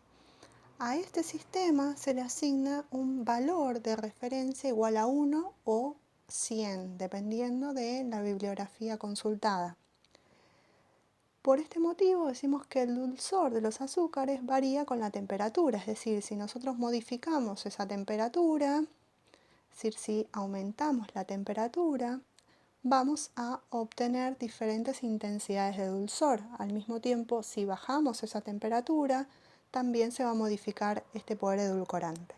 A este sistema se le asigna un valor de referencia igual a 1 o 100, dependiendo de la bibliografía consultada. Por este motivo decimos que el dulzor de los azúcares varía con la temperatura, es decir, si nosotros modificamos esa temperatura, es decir, si aumentamos la temperatura, vamos a obtener diferentes intensidades de dulzor. Al mismo tiempo, si bajamos esa temperatura, también se va a modificar este poder edulcorante.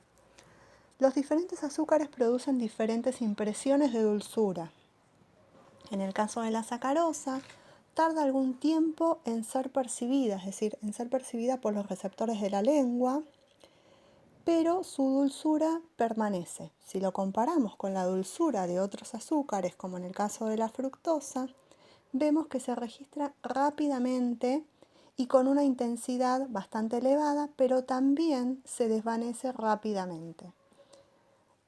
Los diferentes azúcares producen diferentes impresiones de dulzura. En el caso de la sacarosa, tarda algún tiempo en ser percibida, es decir, en ser percibida por los receptores de la lengua, pero su dulzura permanece. Si lo comparamos con la dulzura de otros azúcares, como en el caso de la fructosa, vemos que se registra rápidamente y con una intensidad bastante elevada, pero también se desvanece rápidamente.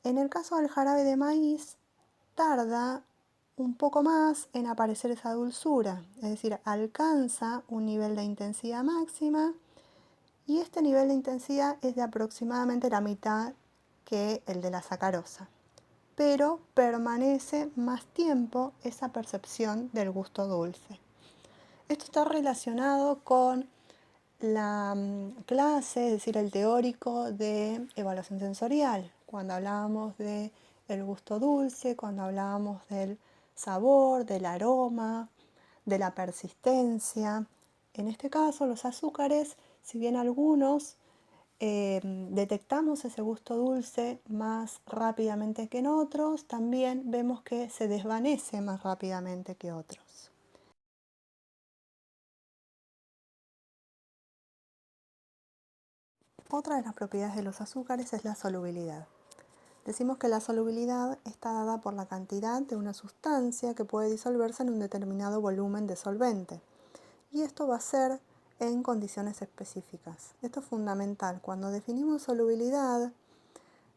En el caso del jarabe de maíz, tarda un poco más en aparecer esa dulzura, es decir, alcanza un nivel de intensidad máxima y este nivel de intensidad es de aproximadamente la mitad que el de la sacarosa, pero permanece más tiempo esa percepción del gusto dulce. Esto está relacionado con la clase, es decir, el teórico de evaluación sensorial, cuando hablábamos del gusto dulce, cuando hablábamos del sabor, del aroma, de la persistencia. En este caso, los azúcares, si bien algunos detectamos ese gusto dulce más rápidamente que en otros, también vemos que se desvanece más rápidamente que otros. Otra de las propiedades de los azúcares es la solubilidad. Decimos que la solubilidad está dada por la cantidad de una sustancia que puede disolverse en un determinado volumen de solvente. Y esto va a ser en condiciones específicas. Esto es fundamental. Cuando definimos solubilidad,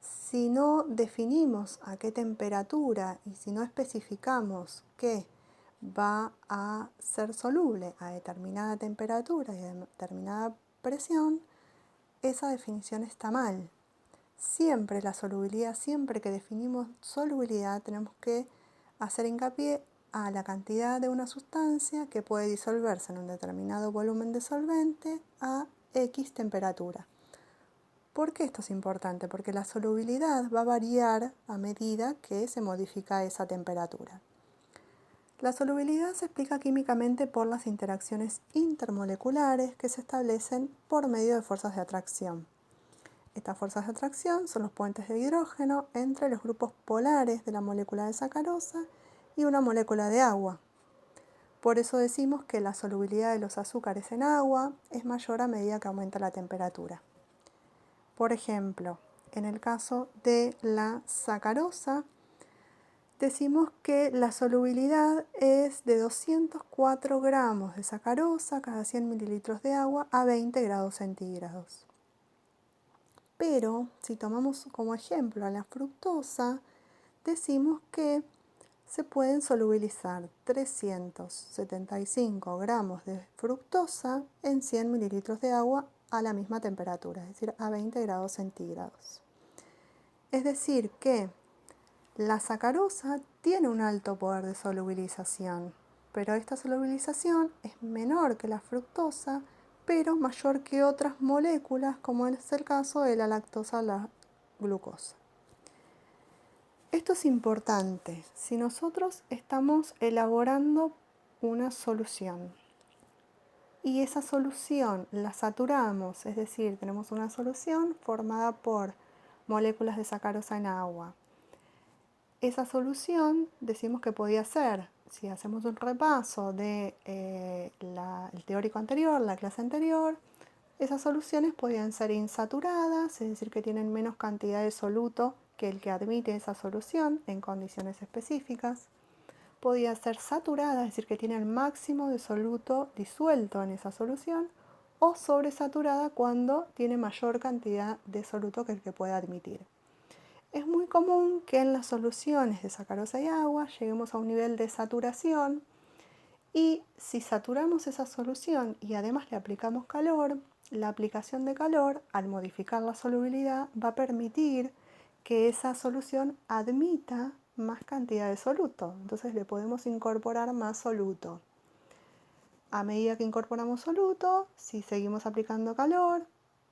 si no definimos a qué temperatura y si no especificamos que va a ser soluble a determinada temperatura y a determinada presión, esa definición está mal. Siempre la solubilidad, siempre que definimos solubilidad, tenemos que hacer hincapié a la cantidad de una sustancia que puede disolverse en un determinado volumen de solvente a X temperatura. ¿Por qué esto es importante? Porque la solubilidad va a variar a medida que se modifica esa temperatura. La solubilidad se explica químicamente por las interacciones intermoleculares que se establecen por medio de fuerzas de atracción. Estas fuerzas de atracción son los puentes de hidrógeno entre los grupos polares de la molécula de sacarosa y una molécula de agua. Por eso decimos que la solubilidad de los azúcares en agua es mayor a medida que aumenta la temperatura. Por ejemplo, en el caso de la sacarosa, decimos que la solubilidad es de 204 gramos de sacarosa cada 100 mililitros de agua a 20 grados centígrados. Pero si tomamos como ejemplo a la fructosa, decimos que se pueden solubilizar 375 gramos de fructosa en 100 mililitros de agua a la misma temperatura, es decir, a 20 grados centígrados. Es decir que la sacarosa tiene un alto poder de solubilización, pero esta solubilización es menor que la fructosa, pero mayor que otras moléculas, como es el caso de la lactosa o la glucosa. Esto es importante. Si nosotros estamos elaborando una solución y esa solución la saturamos, es decir, tenemos una solución formada por moléculas de sacarosa en agua. Esa solución decimos que podía ser, si hacemos un repaso de el teórico anterior, la clase anterior, esas soluciones podían ser insaturadas, es decir, que tienen menos cantidad de soluto que el que admite esa solución en condiciones específicas. Podía ser saturada, es decir, que tiene el máximo de soluto disuelto en esa solución, o sobresaturada cuando tiene mayor cantidad de soluto que el que puede admitir. Es muy común que en las soluciones de sacarosa y agua lleguemos a un nivel de saturación y si saturamos esa solución y además le aplicamos calor, la aplicación de calor, al modificar la solubilidad, va a permitir que esa solución admita más cantidad de soluto. Entonces le podemos incorporar más soluto. A medida que incorporamos soluto, si seguimos aplicando calor,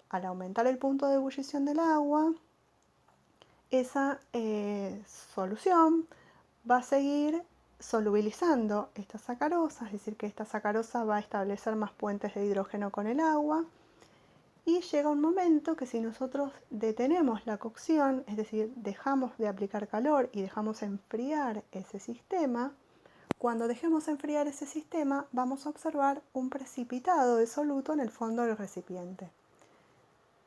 al aumentar el punto de ebullición del agua, esa solución va a seguir solubilizando esta sacarosa, es decir, que esta sacarosa va a establecer más puentes de hidrógeno con el agua y llega un momento que si nosotros detenemos la cocción, es decir, dejamos de aplicar calor y dejamos enfriar ese sistema, cuando dejemos enfriar ese sistema vamos a observar un precipitado de soluto en el fondo del recipiente.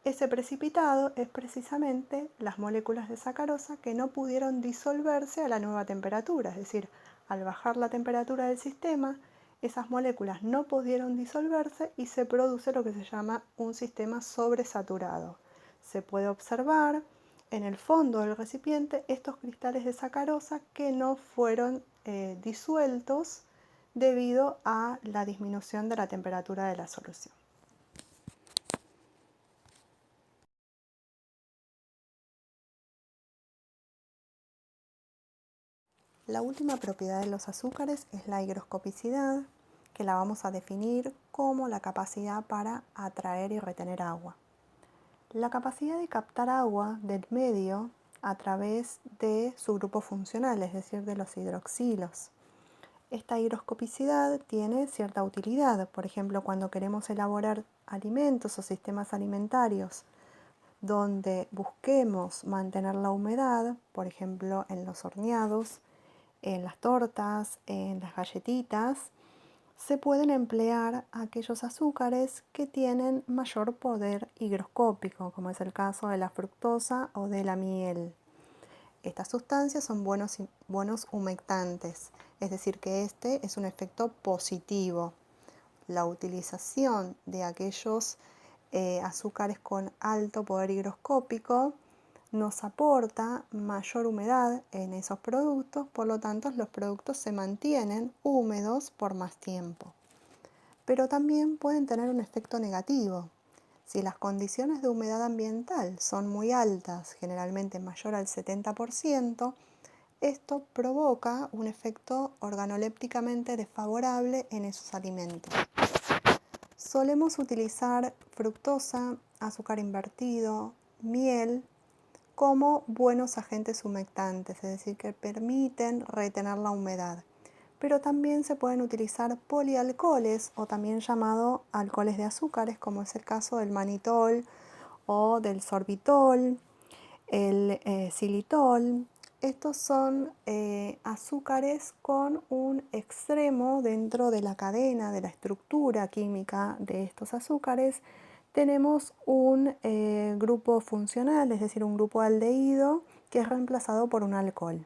Ese precipitado es precisamente las moléculas de sacarosa que no pudieron disolverse a la nueva temperatura, es decir, al bajar la temperatura del sistema, esas moléculas no pudieron disolverse y se produce lo que se llama un sistema sobresaturado. Se puede observar en el fondo del recipiente estos cristales de sacarosa que no fueron disueltos debido a la disminución de la temperatura de la solución. La última propiedad de los azúcares es la higroscopicidad, que la vamos a definir como la capacidad para atraer y retener agua. La capacidad de captar agua del medio a través de su grupo funcional, es decir, de los hidroxilos. Esta higroscopicidad tiene cierta utilidad, por ejemplo, cuando queremos elaborar alimentos o sistemas alimentarios donde busquemos mantener la humedad, por ejemplo, en los horneados, en las tortas, en las galletitas, se pueden emplear aquellos azúcares que tienen mayor poder higroscópico, como es el caso de la fructosa o de la miel. Estas sustancias son buenos humectantes, es decir, que este es un efecto positivo. La utilización de aquellos azúcares con alto poder higroscópico nos aporta mayor humedad en esos productos, por lo tanto los productos se mantienen húmedos por más tiempo. Pero también pueden tener un efecto negativo. Si las condiciones de humedad ambiental son muy altas, generalmente mayor al 70%, esto provoca un efecto organolépticamente desfavorable en esos alimentos. Solemos utilizar fructosa, azúcar invertido, miel como buenos agentes humectantes, es decir, que permiten retener la humedad. Pero también se pueden utilizar polialcoholes o también llamados alcoholes de azúcares, como es el caso del manitol o del sorbitol, el xilitol. Estos son azúcares con un extremo dentro de la cadena, de la estructura química de estos azúcares. Tenemos un grupo funcional, es decir, un grupo aldehído que es reemplazado por un alcohol.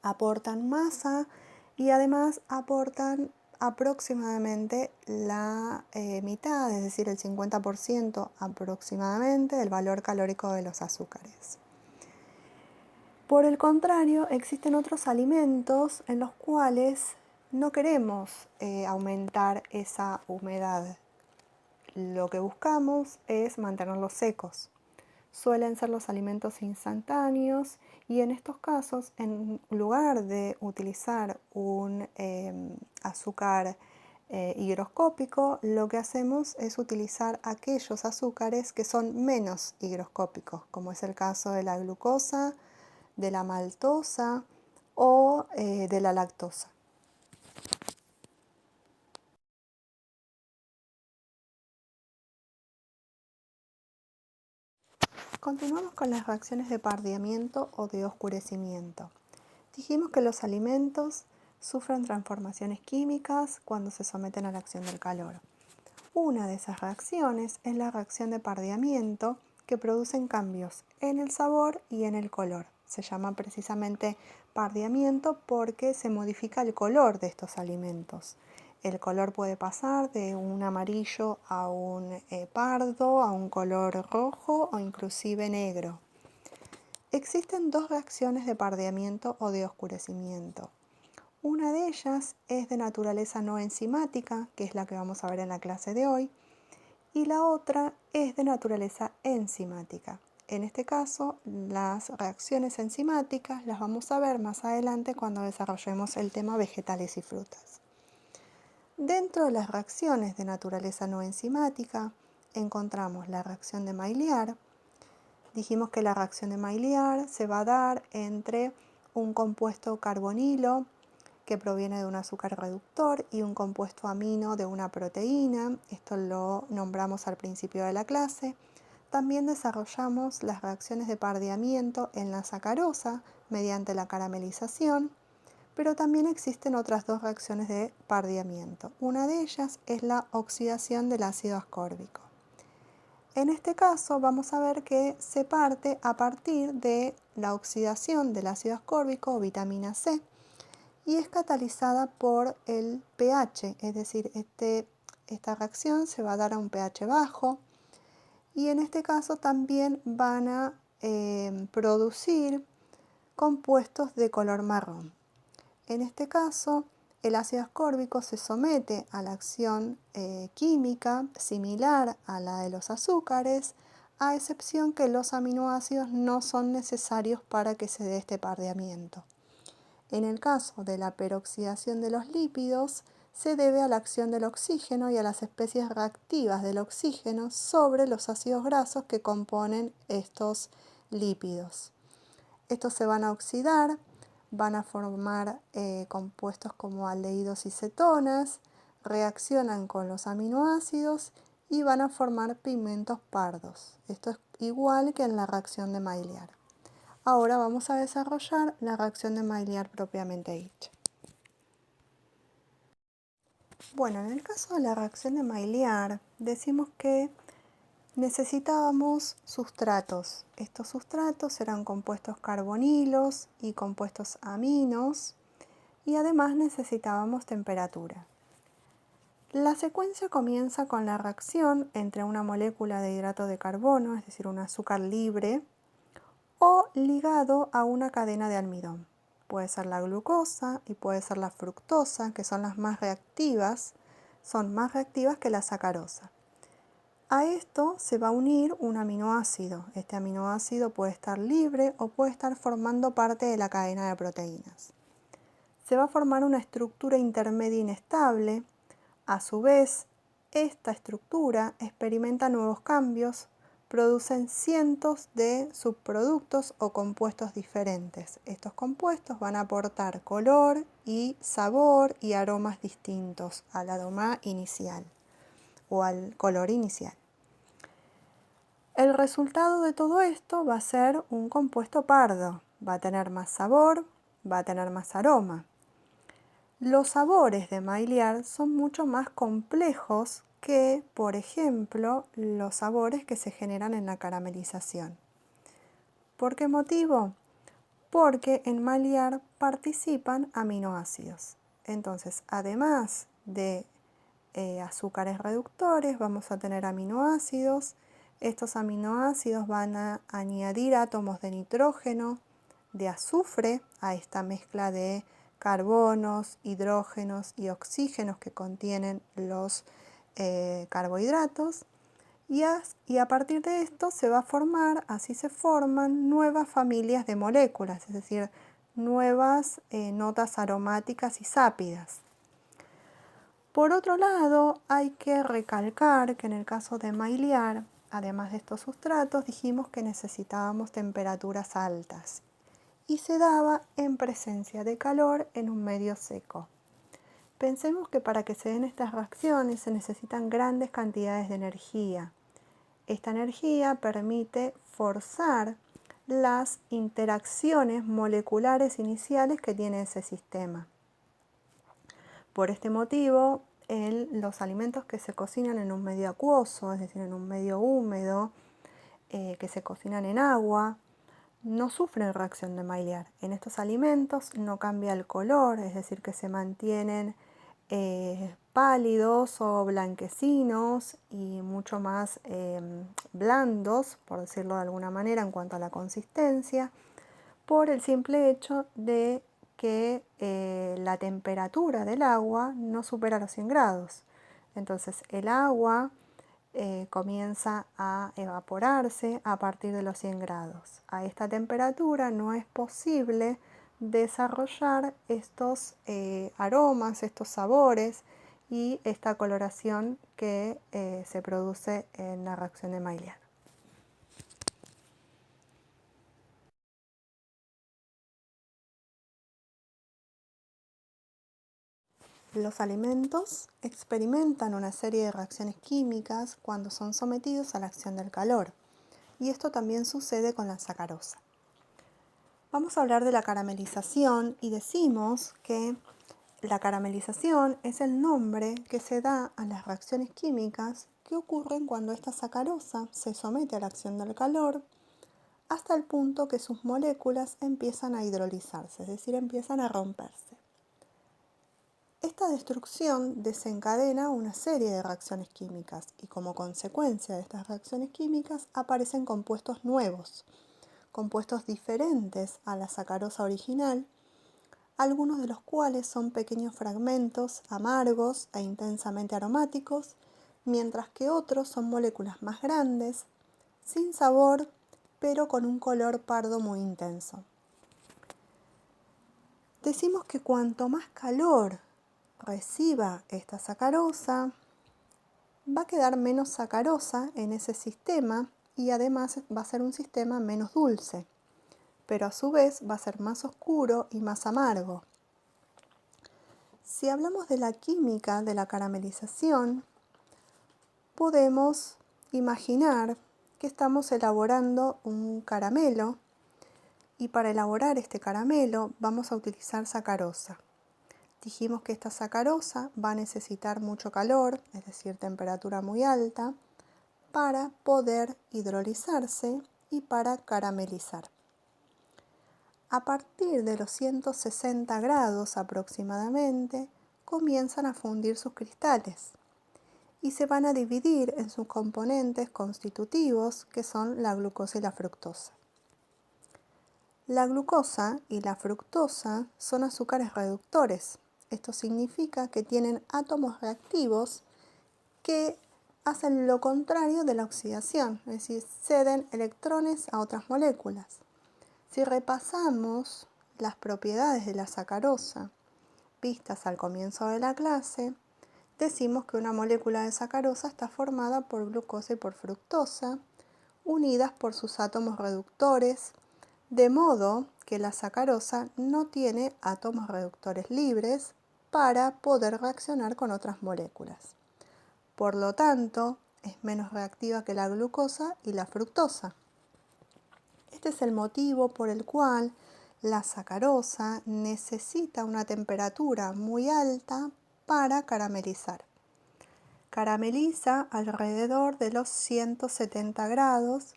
Aportan masa y además aportan aproximadamente la mitad, es decir, el 50% aproximadamente del valor calórico de los azúcares. Por el contrario, existen otros alimentos en los cuales no queremos aumentar esa humedad. Lo que buscamos es mantenerlos secos. Suelen ser los alimentos instantáneos y en estos casos, en lugar de utilizar un azúcar higroscópico, lo que hacemos es utilizar aquellos azúcares que son menos higroscópicos, como es el caso de la glucosa, de la maltosa o de la lactosa. Continuamos con las reacciones de pardeamiento o de oscurecimiento. Dijimos que los alimentos sufren transformaciones químicas cuando se someten a la acción del calor. Una de esas reacciones es la reacción de pardeamiento, que producen cambios en el sabor y en el color. Se llama precisamente pardeamiento porque se modifica el color de estos alimentos. El color puede pasar de un amarillo a un pardo, a un color rojo o inclusive negro. Existen dos reacciones de pardeamiento o de oscurecimiento. Una de ellas es de naturaleza no enzimática, que es la que vamos a ver en la clase de hoy, y la otra es de naturaleza enzimática. En este caso, las reacciones enzimáticas las vamos a ver más adelante cuando desarrollemos el tema vegetales y frutas. Dentro de las reacciones de naturaleza no enzimática encontramos la reacción de Maillard. Dijimos que la reacción de Maillard se va a dar entre un compuesto carbonilo que proviene de un azúcar reductor y un compuesto amino de una proteína. Esto lo nombramos al principio de la clase. También desarrollamos las reacciones de pardeamiento en la sacarosa mediante la caramelización, pero también existen otras dos reacciones de pardeamiento. Una de ellas es la oxidación del ácido ascórbico. En este caso vamos a ver que se parte a partir de la oxidación del ácido ascórbico o vitamina C y es catalizada por el pH, es decir, esta reacción se va a dar a un pH bajo y en este caso también van a producir compuestos de color marrón. En este caso, el ácido ascórbico se somete a la acción química similar a la de los azúcares, a excepción que los aminoácidos no son necesarios para que se dé este pardeamiento. En el caso de la peroxidación de los lípidos, se debe a la acción del oxígeno y a las especies reactivas del oxígeno sobre los ácidos grasos que componen estos lípidos. Estos se van a oxidar, van a formar compuestos como aldehídos y cetonas, reaccionan con los aminoácidos y van a formar pigmentos pardos. Esto es igual que en la reacción de Maillard. Ahora vamos a desarrollar la reacción de Maillard propiamente dicha. Bueno, en el caso de la reacción de Maillard, decimos que necesitábamos sustratos. Estos sustratos eran compuestos carbonilos y compuestos aminos y además necesitábamos temperatura. La secuencia comienza con la reacción entre una molécula de hidrato de carbono, es decir, un azúcar libre, o ligado a una cadena de almidón. Puede ser la glucosa y puede ser la fructosa, que son las más reactivas, son más reactivas que la sacarosa. A esto se va a unir un aminoácido. Este aminoácido puede estar libre o puede estar formando parte de la cadena de proteínas. Se va a formar una estructura intermedia inestable. A su vez, esta estructura experimenta nuevos cambios, producen cientos de subproductos o compuestos diferentes. Estos compuestos van a aportar color y sabor y aromas distintos al aroma inicial o al color inicial. El resultado de todo esto va a ser un compuesto pardo. Va a tener más sabor, va a tener más aroma. Los sabores de Maillard son mucho más complejos que, por ejemplo, los sabores que se generan en la caramelización. ¿Por qué motivo? Porque en Maillard participan aminoácidos. Entonces, además de azúcares reductores, vamos a tener aminoácidos. Estos aminoácidos van a añadir átomos de nitrógeno, de azufre a esta mezcla de carbonos, hidrógenos y oxígenos que contienen los carbohidratos y a partir de esto se va a formar, así se forman nuevas familias de moléculas, es decir, nuevas notas aromáticas y sápidas. Por otro lado, hay que recalcar que en el caso de Maillard, además de estos sustratos, dijimos que necesitábamos temperaturas altas y se daba en presencia de calor en un medio seco. Pensemos que para que se den estas reacciones se necesitan grandes cantidades de energía. Esta energía permite forzar las interacciones moleculares iniciales que tiene ese sistema. Por este motivo, los alimentos que se cocinan en un medio acuoso, es decir, en un medio húmedo, que se cocinan en agua, no sufren reacción de Maillard. En estos alimentos no cambia el color, es decir, que se mantienen pálidos o blanquecinos y mucho más blandos, por decirlo de alguna manera, en cuanto a la consistencia, por el simple hecho de que la temperatura del agua no supera los 100 grados. Entonces el agua comienza a evaporarse a partir de los 100 grados. A esta temperatura no es posible desarrollar estos aromas, estos sabores y esta coloración que se produce en la reacción de Maillard. Los alimentos experimentan una serie de reacciones químicas cuando son sometidos a la acción del calor, y esto también sucede con la sacarosa. Vamos a hablar de la caramelización y decimos que la caramelización es el nombre que se da a las reacciones químicas que ocurren cuando esta sacarosa se somete a la acción del calor hasta el punto que sus moléculas empiezan a hidrolizarse, es decir, empiezan a romperse. Esta destrucción desencadena una serie de reacciones químicas y como consecuencia de estas reacciones químicas aparecen compuestos nuevos, compuestos diferentes a la sacarosa original, algunos de los cuales son pequeños fragmentos amargos e intensamente aromáticos, mientras que otros son moléculas más grandes, sin sabor, pero con un color pardo muy intenso. Decimos que cuanto más calor reciba esta sacarosa, va a quedar menos sacarosa en ese sistema y además va a ser un sistema menos dulce, pero a su vez va a ser más oscuro y más amargo. Si hablamos de la química de la caramelización, podemos imaginar que estamos elaborando un caramelo y para elaborar este caramelo vamos a utilizar sacarosa. Dijimos que esta sacarosa va a necesitar mucho calor, es decir, temperatura muy alta, para poder hidrolizarse y para caramelizar. A partir de los 160 grados aproximadamente, comienzan a fundir sus cristales y se van a dividir en sus componentes constitutivos, que son la glucosa y la fructosa. La glucosa y la fructosa son azúcares reductores. Esto significa que tienen átomos reactivos que hacen lo contrario de la oxidación, es decir, ceden electrones a otras moléculas. Si repasamos las propiedades de la sacarosa vistas al comienzo de la clase, decimos que una molécula de sacarosa está formada por glucosa y por fructosa, unidas por sus átomos reductores, de modo que la sacarosa no tiene átomos reductores libres para poder reaccionar con otras moléculas. Por lo tanto, es menos reactiva que la glucosa y la fructosa. Este es el motivo por el cual la sacarosa necesita una temperatura muy alta para caramelizar. Carameliza alrededor de los 170 grados,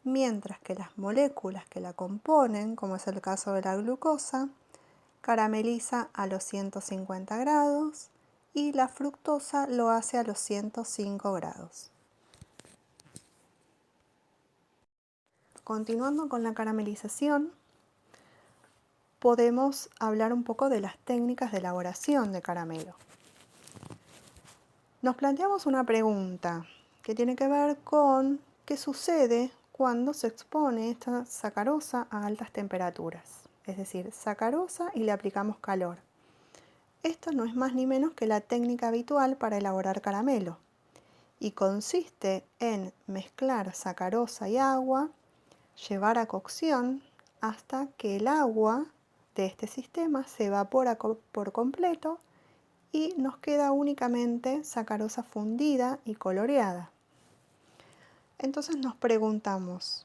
mientras que las moléculas que la componen, como es el caso de la glucosa, carameliza a los 150 grados y la fructosa lo hace a los 105 grados. Continuando con la caramelización, podemos hablar un poco de las técnicas de elaboración de caramelo. Nos planteamos una pregunta que tiene que ver con qué sucede cuando se expone esta sacarosa a altas temperaturas, es decir, sacarosa y le aplicamos calor. Esto no es más ni menos que la técnica habitual para elaborar caramelo y consiste en mezclar sacarosa y agua, llevar a cocción hasta que el agua de este sistema se evapora por completo y nos queda únicamente sacarosa fundida y coloreada. Entonces nos preguntamos,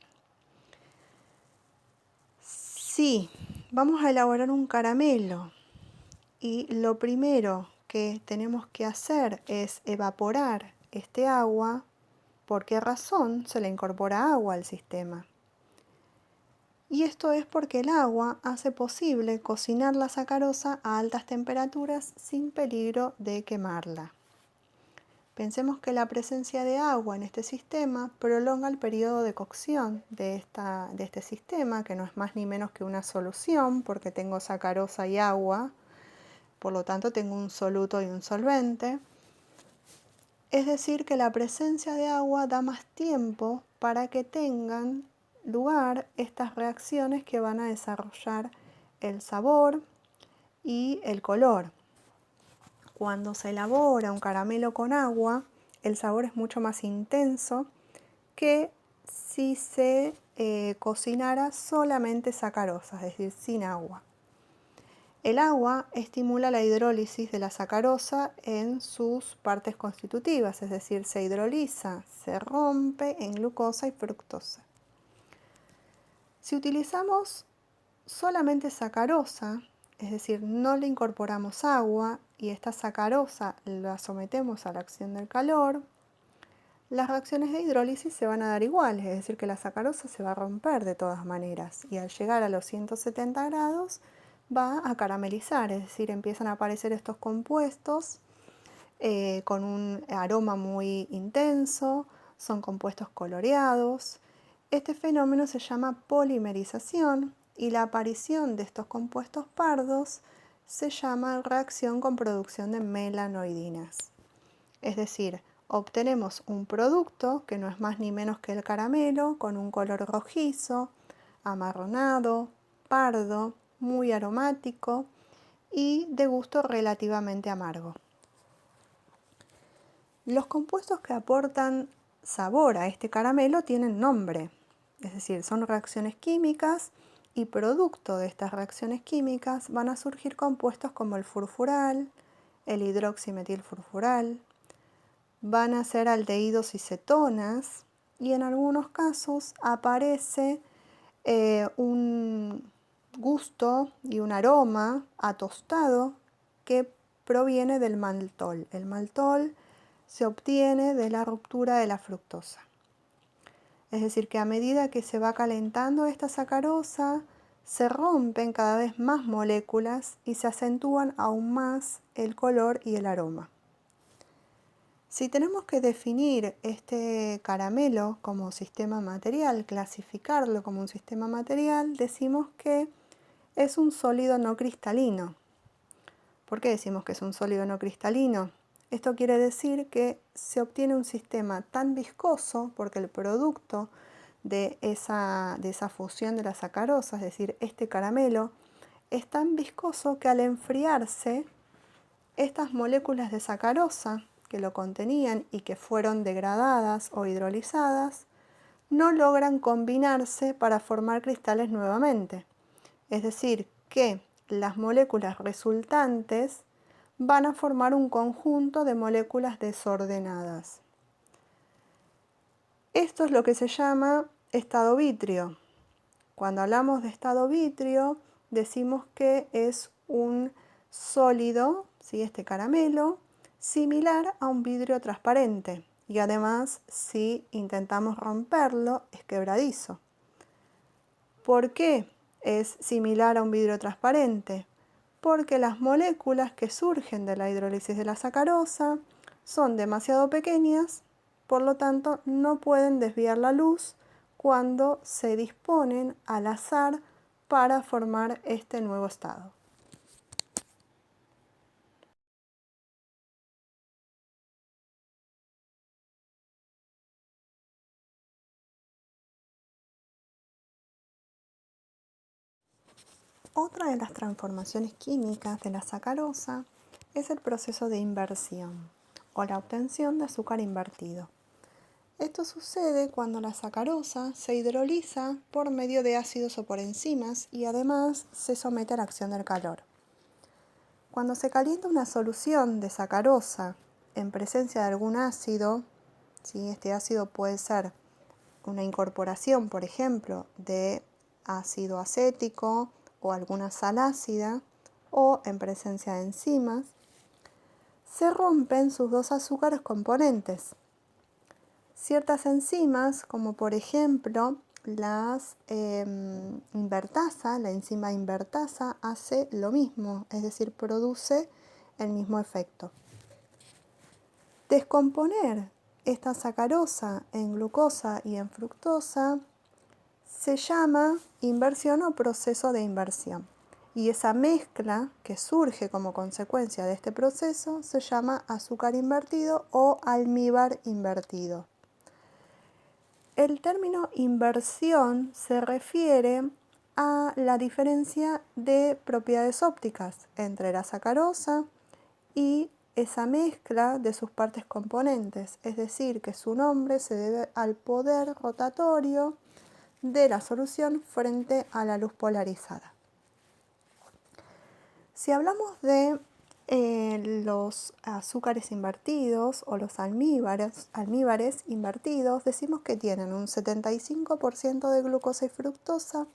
si vamos a elaborar un caramelo y lo primero que tenemos que hacer es evaporar este agua, ¿por qué razón se le incorpora agua al sistema? Y esto es porque el agua hace posible cocinar la sacarosa a altas temperaturas sin peligro de quemarla. Pensemos que la presencia de agua en este sistema prolonga el periodo de cocción de este sistema, que no es más ni menos que una solución, porque tengo sacarosa y agua, por lo tanto tengo un soluto y un solvente. Es decir, que la presencia de agua da más tiempo para que tengan lugar estas reacciones que van a desarrollar el sabor y el color. Cuando se elabora un caramelo con agua, el sabor es mucho más intenso que si se cocinara solamente sacarosa, es decir, sin agua. El agua estimula la hidrólisis de la sacarosa en sus partes constitutivas, es decir, se hidroliza, se rompe en glucosa y fructosa. Si utilizamos solamente sacarosa, es decir, no le incorporamos agua y esta sacarosa la sometemos a la acción del calor, las reacciones de hidrólisis se van a dar iguales, es decir, que la sacarosa se va a romper de todas maneras y al llegar a los 170 grados va a caramelizar, es decir, empiezan a aparecer estos compuestos con un aroma muy intenso, son compuestos coloreados. Este fenómeno se llama polimerización y la aparición de estos compuestos pardos se llama reacción con producción de melanoidinas. Es decir, obtenemos un producto que no es más ni menos que el caramelo con un color rojizo, amarronado, pardo, muy aromático y de gusto relativamente amargo. Los compuestos que aportan sabor a este caramelo tienen nombre, es decir, son reacciones químicas y producto de estas reacciones químicas van a surgir compuestos como el furfural, el hidroximetilfurfural, van a ser aldehídos y cetonas y en algunos casos aparece un gusto y un aroma a tostado que proviene del maltol. El maltol se obtiene de la ruptura de la fructosa. Es decir, que a medida que se va calentando esta sacarosa, se rompen cada vez más moléculas y se acentúan aún más el color y el aroma. Si tenemos que definir este caramelo como sistema material, clasificarlo como un sistema material, decimos que es un sólido no cristalino. ¿Por qué decimos que es un sólido no cristalino? Esto quiere decir que se obtiene un sistema tan viscoso, porque el producto de esa fusión de la sacarosa, es decir, este caramelo, es tan viscoso que al enfriarse, estas moléculas de sacarosa que lo contenían y que fueron degradadas o hidrolizadas, no logran combinarse para formar cristales nuevamente. Es decir, que las moléculas resultantes van a formar un conjunto de moléculas desordenadas. Esto es lo que se llama estado vítreo. Cuando hablamos de estado vítreo, decimos que es un sólido, ¿sí? Este caramelo, similar a un vidrio transparente. Y además, si intentamos romperlo, es quebradizo. ¿Por qué es similar a un vidrio transparente? Porque las moléculas que surgen de la hidrólisis de la sacarosa son demasiado pequeñas, por lo tanto no pueden desviar la luz cuando se disponen al azar para formar este nuevo estado. Otra de las transformaciones químicas de la sacarosa es el proceso de inversión o la obtención de azúcar invertido. Esto sucede cuando la sacarosa se hidroliza por medio de ácidos o por enzimas y además se somete a la acción del calor. Cuando se calienta una solución de sacarosa en presencia de algún ácido, ¿sí? Este ácido puede ser una incorporación, por ejemplo, de ácido acético o alguna sal ácida, o en presencia de enzimas, se rompen sus dos azúcares componentes. Ciertas enzimas, como por ejemplo las invertasa, la enzima invertasa, hace lo mismo, es decir, produce el mismo efecto. Descomponer esta sacarosa en glucosa y en fructosa se llama inversión o proceso de inversión. Y esa mezcla que surge como consecuencia de este proceso se llama azúcar invertido o almíbar invertido. El término inversión se refiere a la diferencia de propiedades ópticas entre la sacarosa y esa mezcla de sus partes componentes, es decir, que su nombre se debe al poder rotatorio de la solución frente a la luz polarizada. Si hablamos de los azúcares invertidos o los almíbares invertidos, decimos que tienen un 75% de glucosa y fructosa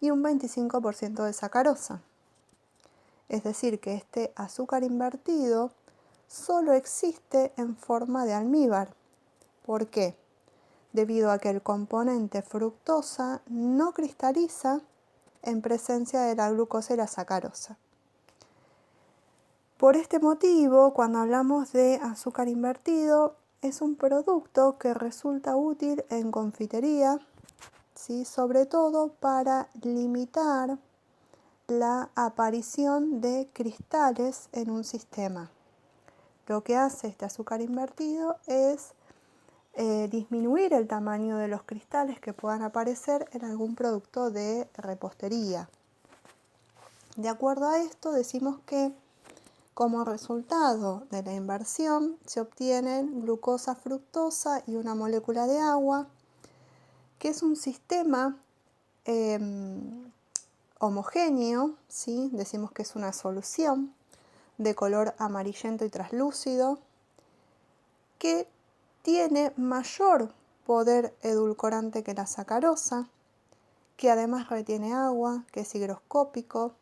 y un 25% de sacarosa. Es decir, que este azúcar invertido solo existe en forma de almíbar. ¿Por qué? Debido a que el componente fructosa no cristaliza en presencia de la glucosa y la sacarosa. Por este motivo, cuando hablamos de azúcar invertido, es un producto que resulta útil en confitería, ¿sí? Sobre todo para limitar la aparición de cristales en un sistema. Lo que hace este azúcar invertido es disminuir el tamaño de los cristales que puedan aparecer en algún producto de repostería. De acuerdo a esto, decimos que como resultado de la inversión se obtienen glucosa, fructosa y una molécula de agua, que es un sistema homogéneo, ¿sí? Decimos que es una solución de color amarillento y traslúcido, que tiene mayor poder edulcorante que la sacarosa, que además retiene agua, que es higroscópico.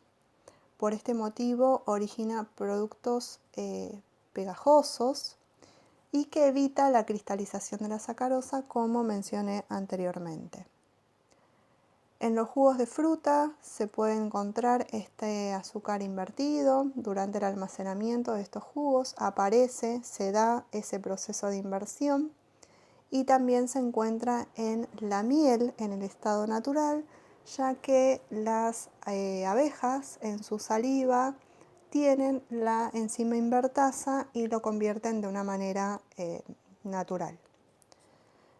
Por este motivo origina productos pegajosos y que evita la cristalización de la sacarosa, como mencioné anteriormente. En los jugos de fruta se puede encontrar este azúcar invertido. Durante el almacenamiento de estos jugos se da ese proceso de inversión, y también se encuentra en la miel en el estado natural, ya que las abejas en su saliva tienen la enzima invertasa y lo convierten de una manera natural.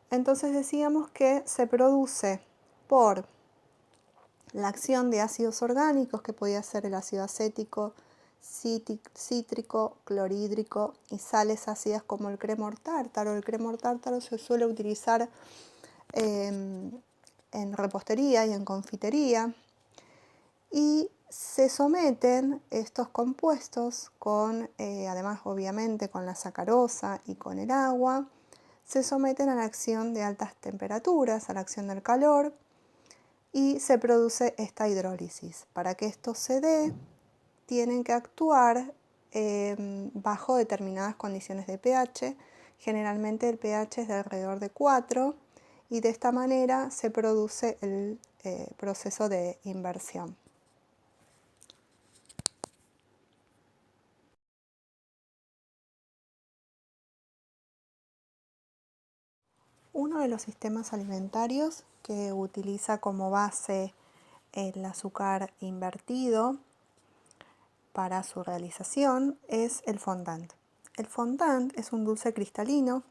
Entonces decíamos que se produce por la acción de ácidos orgánicos, que podía ser el ácido acético, cítrico, clorhídrico, y sales ácidas como el cremor tártaro. El cremor tártaro se suele utilizar en repostería y en confitería, y se someten estos compuestos con, además obviamente con la sacarosa y con el agua, se someten a la acción de altas temperaturas, a la acción del calor, y se produce esta hidrólisis. Para que esto se dé, tienen que actuar bajo determinadas condiciones de pH. Generalmente el pH es de alrededor de 4, y de esta manera se produce el proceso de inversión. Uno de los sistemas alimentarios que utiliza como base el azúcar invertido para su realización es el fondant. El fondant es un dulce cristalino,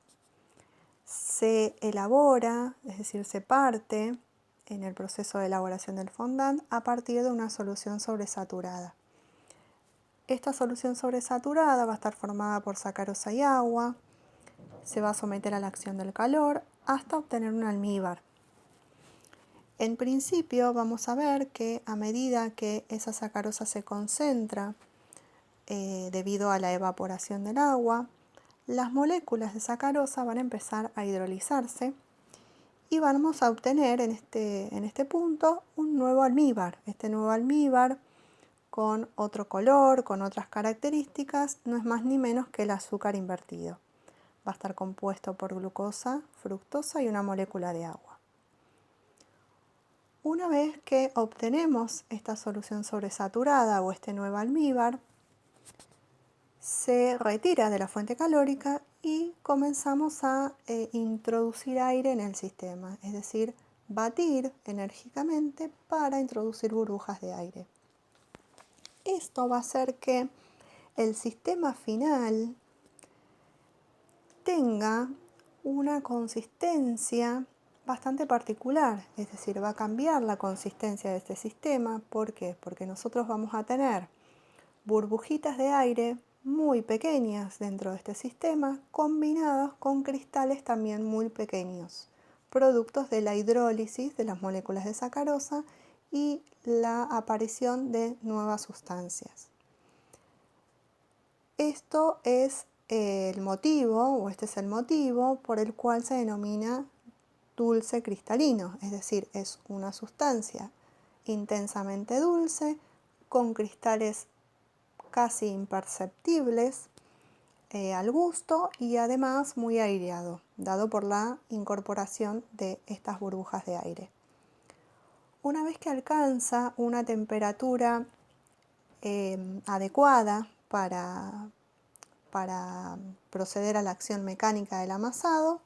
se elabora, es decir, se parte en el proceso de elaboración del fondant a partir de una solución sobresaturada. Esta solución sobresaturada va a estar formada por sacarosa y agua, se va a someter a la acción del calor hasta obtener un almíbar. En principio vamos a ver que a medida que esa sacarosa se concentra debido a la evaporación del agua, las moléculas de sacarosa van a empezar a hidrolizarse y vamos a obtener en este punto un nuevo almíbar. Este nuevo almíbar, con otro color, con otras características, no es más ni menos que el azúcar invertido. Va a estar compuesto por glucosa, fructosa y una molécula de agua. Una vez que obtenemos esta solución sobresaturada o este nuevo almíbar, se retira de la fuente calórica y comenzamos a introducir aire en el sistema, es decir, batir enérgicamente para introducir burbujas de aire. Esto va a hacer que el sistema final tenga una consistencia bastante particular, es decir, va a cambiar la consistencia de este sistema. ¿Por qué? Porque nosotros vamos a tener burbujitas de aire muy pequeñas dentro de este sistema, combinadas con cristales también muy pequeños, productos de la hidrólisis de las moléculas de sacarosa y la aparición de nuevas sustancias. Esto es el motivo, o este es el motivo por el cual se denomina dulce cristalino, es decir, es una sustancia intensamente dulce con cristales casi imperceptibles al gusto y además muy aireado, dado por la incorporación de estas burbujas de aire. Una vez que alcanza una temperatura adecuada para proceder a la acción mecánica del amasado,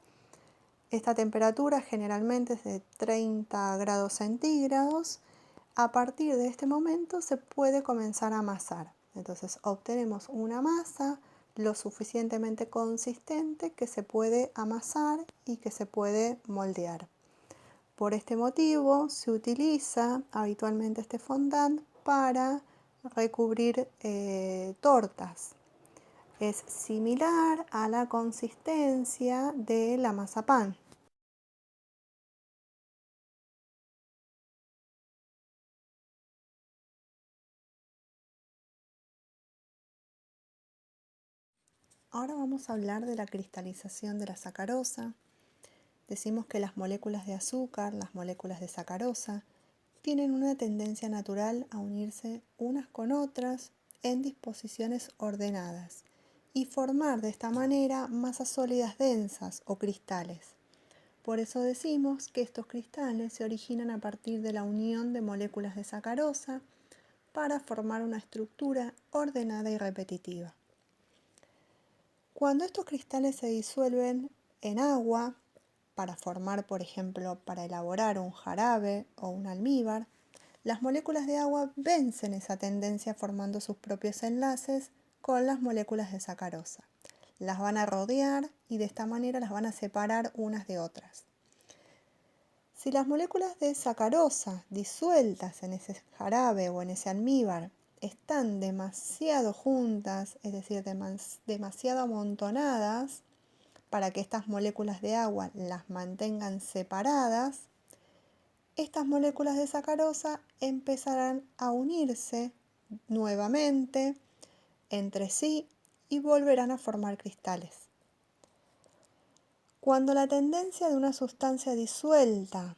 esta temperatura generalmente es de 30 grados centígrados. A partir de este momento se puede comenzar a amasar. Entonces obtenemos una masa lo suficientemente consistente que se puede amasar y que se puede moldear. Por este motivo se utiliza habitualmente este fondant para recubrir tortas. Es similar a la consistencia de la mazapán. Ahora vamos a hablar de la cristalización de la sacarosa. Decimos que las moléculas de azúcar, las moléculas de sacarosa, tienen una tendencia natural a unirse unas con otras en disposiciones ordenadas y formar de esta manera masas sólidas densas o cristales. Por eso decimos que estos cristales se originan a partir de la unión de moléculas de sacarosa para formar una estructura ordenada y repetitiva. Cuando estos cristales se disuelven en agua, para formar, por ejemplo, para elaborar un jarabe o un almíbar, las moléculas de agua vencen esa tendencia formando sus propios enlaces con las moléculas de sacarosa. Las van a rodear y de esta manera las van a separar unas de otras. Si las moléculas de sacarosa disueltas en ese jarabe o en ese almíbar están demasiado juntas, es decir, demasiado amontonadas, para que estas moléculas de agua las mantengan separadas, estas moléculas de sacarosa empezarán a unirse nuevamente entre sí y volverán a formar cristales. Cuando la tendencia de una sustancia disuelta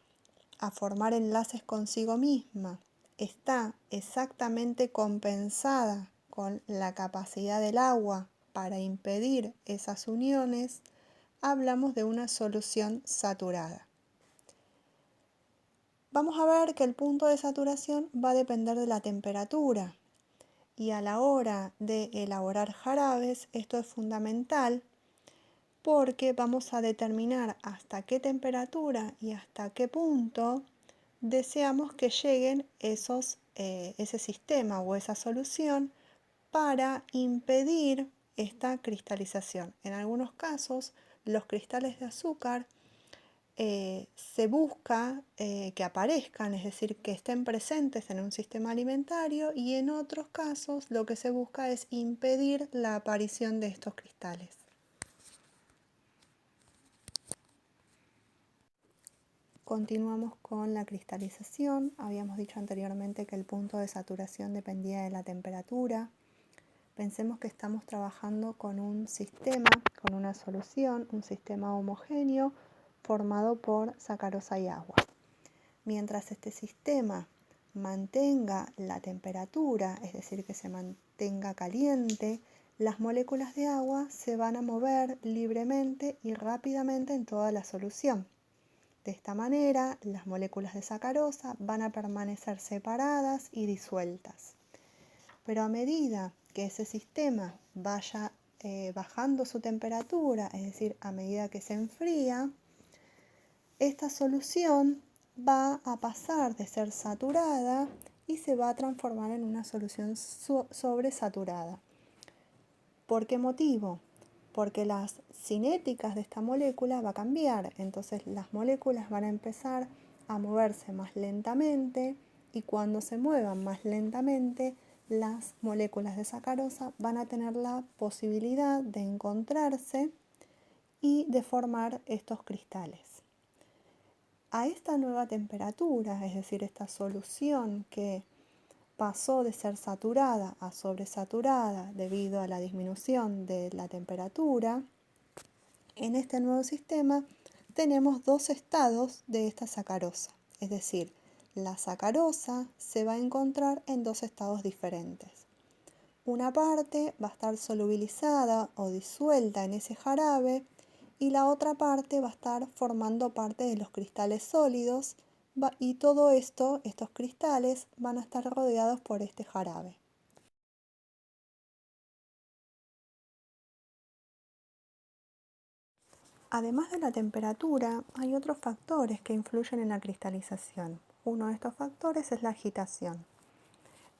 a formar enlaces consigo misma está exactamente compensada con la capacidad del agua para impedir esas uniones, hablamos de una solución saturada. Vamos a ver que el punto de saturación va a depender de la temperatura y a la hora de elaborar jarabes esto es fundamental porque vamos a determinar hasta qué temperatura y hasta qué punto deseamos que lleguen ese sistema o esa solución para impedir esta cristalización. En algunos casos, los cristales de azúcar se busca que aparezcan, es decir, que estén presentes en un sistema alimentario, y en otros casos lo que se busca es impedir la aparición de estos cristales. Continuamos con la cristalización. Habíamos dicho anteriormente que el punto de saturación dependía de la temperatura. Pensemos que estamos trabajando con un sistema, con una solución, un sistema homogéneo formado por sacarosa y agua. Mientras este sistema mantenga la temperatura, es decir, que se mantenga caliente, las moléculas de agua se van a mover libremente y rápidamente en toda la solución. De esta manera, las moléculas de sacarosa van a permanecer separadas y disueltas. Pero a medida que ese sistema vaya bajando su temperatura, es decir, a medida que se enfría, esta solución va a pasar de ser saturada y se va a transformar en una solución sobresaturada. ¿Por qué motivo? Porque las cinéticas de esta molécula va a cambiar, entonces las moléculas van a empezar a moverse más lentamente y cuando se muevan más lentamente, las moléculas de sacarosa van a tener la posibilidad de encontrarse y de formar estos cristales. A esta nueva temperatura, es decir, esta solución que pasó de ser saturada a sobresaturada debido a la disminución de la temperatura, en este nuevo sistema tenemos dos estados de esta sacarosa, es decir, la sacarosa se va a encontrar en dos estados diferentes. Una parte va a estar solubilizada o disuelta en ese jarabe y la otra parte va a estar formando parte de los cristales sólidos y todo esto, estos cristales, van a estar rodeados por este jarabe. Además de la temperatura, hay otros factores que influyen en la cristalización. Uno de estos factores es la agitación.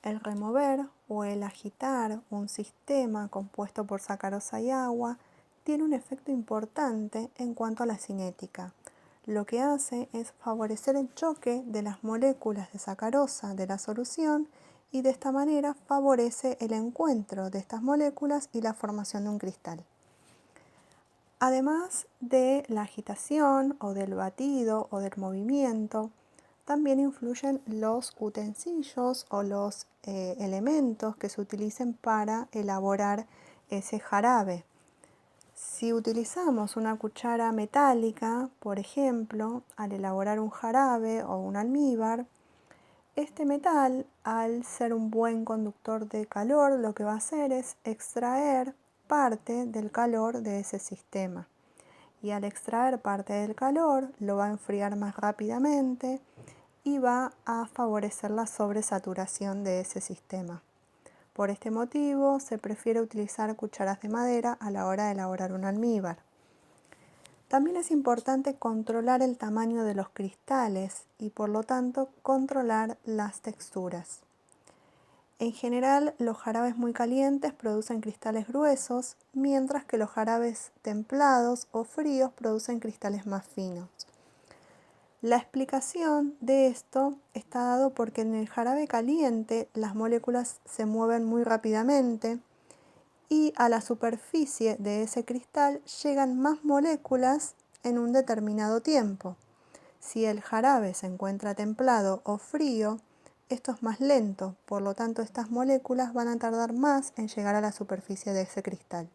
El remover o el agitar un sistema compuesto por sacarosa y agua tiene un efecto importante en cuanto a la cinética. Lo que hace es favorecer el choque de las moléculas de sacarosa de la solución y de esta manera favorece el encuentro de estas moléculas y la formación de un cristal. Además de la agitación o del batido o del movimiento, también influyen los utensilios o los elementos que se utilicen para elaborar ese jarabe. Si utilizamos una cuchara metálica, por ejemplo, al elaborar un jarabe o un almíbar, este metal, al ser un buen conductor de calor, lo que va a hacer es extraer parte del calor de ese sistema. Y al extraer parte del calor, lo va a enfriar más rápidamente y va a favorecer la sobresaturación de ese sistema. Por este motivo, se prefiere utilizar cucharas de madera a la hora de elaborar un almíbar. También es importante controlar el tamaño de los cristales y por lo tanto controlar las texturas. En general, los jarabes muy calientes producen cristales gruesos, mientras que los jarabes templados o fríos producen cristales más finos. La explicación de esto está dado porque en el jarabe caliente las moléculas se mueven muy rápidamente y a la superficie de ese cristal llegan más moléculas en un determinado tiempo. Si el jarabe se encuentra templado o frío, esto es más lento, por lo tanto estas moléculas van a tardar más en llegar a la superficie de ese cristal.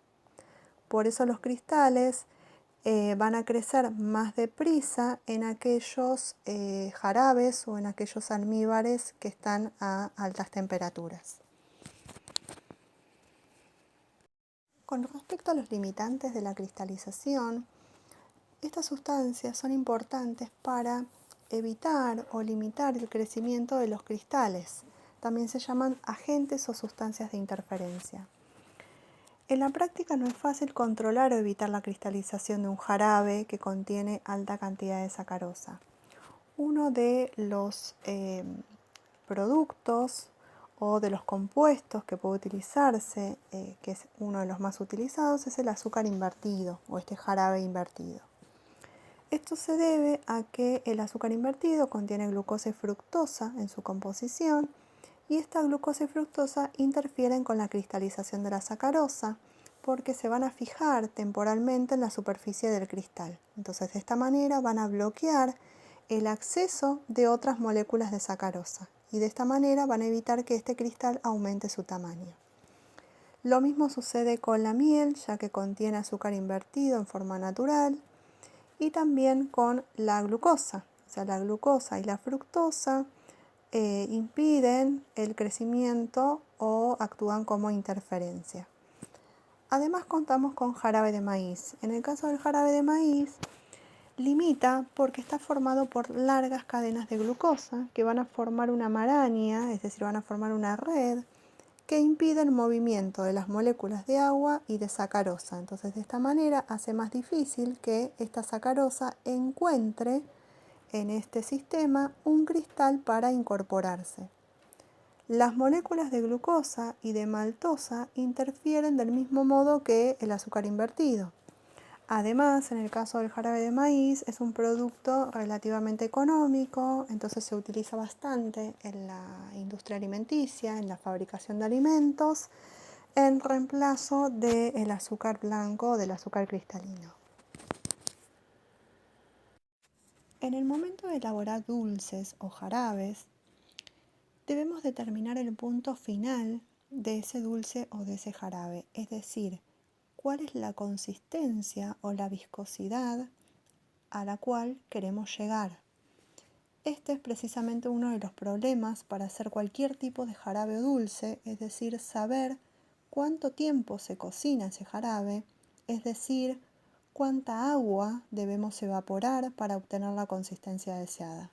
Por eso los cristales van a crecer más deprisa en aquellos jarabes o en aquellos almíbares que están a altas temperaturas. Con respecto a los limitantes de la cristalización, estas sustancias son importantes para evitar o limitar el crecimiento de los cristales. También se llaman agentes o sustancias de interferencia. En la práctica no es fácil controlar o evitar la cristalización de un jarabe que contiene alta cantidad de sacarosa. Uno de los productos o de los compuestos que puede utilizarse, que es uno de los más utilizados, es el azúcar invertido o este jarabe invertido. Esto se debe a que el azúcar invertido contiene glucosa y fructosa en su composición y esta glucosa y fructosa interfieren con la cristalización de la sacarosa porque se van a fijar temporalmente en la superficie del cristal. Entonces de esta manera van a bloquear el acceso de otras moléculas de sacarosa y de esta manera van a evitar que este cristal aumente su tamaño. Lo mismo sucede con la miel, ya que contiene azúcar invertido en forma natural, y también con la glucosa. O sea, la glucosa y la fructosa impiden el crecimiento o actúan como interferencia. Además contamos con jarabe de maíz. En el caso del jarabe de maíz, limita porque está formado por largas cadenas de glucosa que van a formar una maraña, es decir, van a formar una red que impide el movimiento de las moléculas de agua y de sacarosa. Entonces, de esta manera hace más difícil que esta sacarosa encuentre en este sistema un cristal para incorporarse. Las moléculas de glucosa y de maltosa interfieren del mismo modo que el azúcar invertido. Además, en el caso del jarabe de maíz, es un producto relativamente económico, entonces se utiliza bastante en la industria alimenticia, en la fabricación de alimentos, en reemplazo del azúcar blanco o del azúcar cristalino. En el momento de elaborar dulces o jarabes, debemos determinar el punto final de ese dulce o de ese jarabe, es decir, cuál es la consistencia o la viscosidad a la cual queremos llegar. Este es precisamente uno de los problemas para hacer cualquier tipo de jarabe dulce, es decir, saber cuánto tiempo se cocina ese jarabe, es decir, cuánta agua debemos evaporar para obtener la consistencia deseada.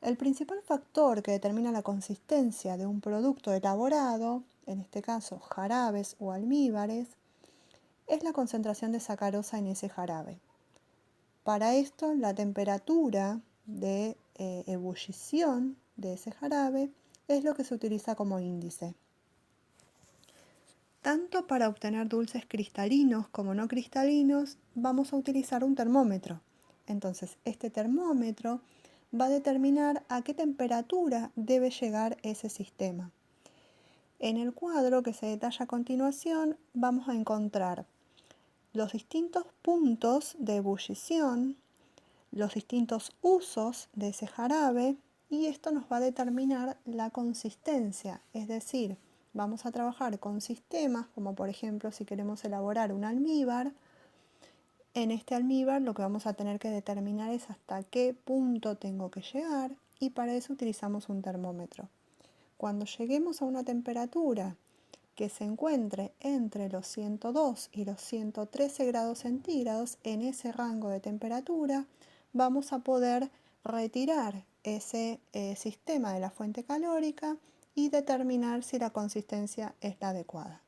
El principal factor que determina la consistencia de un producto elaborado, en este caso jarabes o almíbares, es la concentración de sacarosa en ese jarabe. Para esto, la temperatura de ebullición de ese jarabe es lo que se utiliza como índice. Tanto para obtener dulces cristalinos como no cristalinos, vamos a utilizar un termómetro. Entonces, este termómetro va a determinar a qué temperatura debe llegar ese sistema. En el cuadro que se detalla a continuación, vamos a encontrar los distintos puntos de ebullición, los distintos usos de ese jarabe, y esto nos va a determinar la consistencia, es decir, vamos a trabajar con sistemas como por ejemplo si queremos elaborar un almíbar. En este almíbar lo que vamos a tener que determinar es hasta qué punto tengo que llegar, y para eso utilizamos un termómetro. Cuando lleguemos a una temperatura que se encuentre entre los 102 y los 113 grados centígrados, en ese rango de temperatura vamos a poder retirar ese sistema de la fuente calórica y determinar si la consistencia es la adecuada.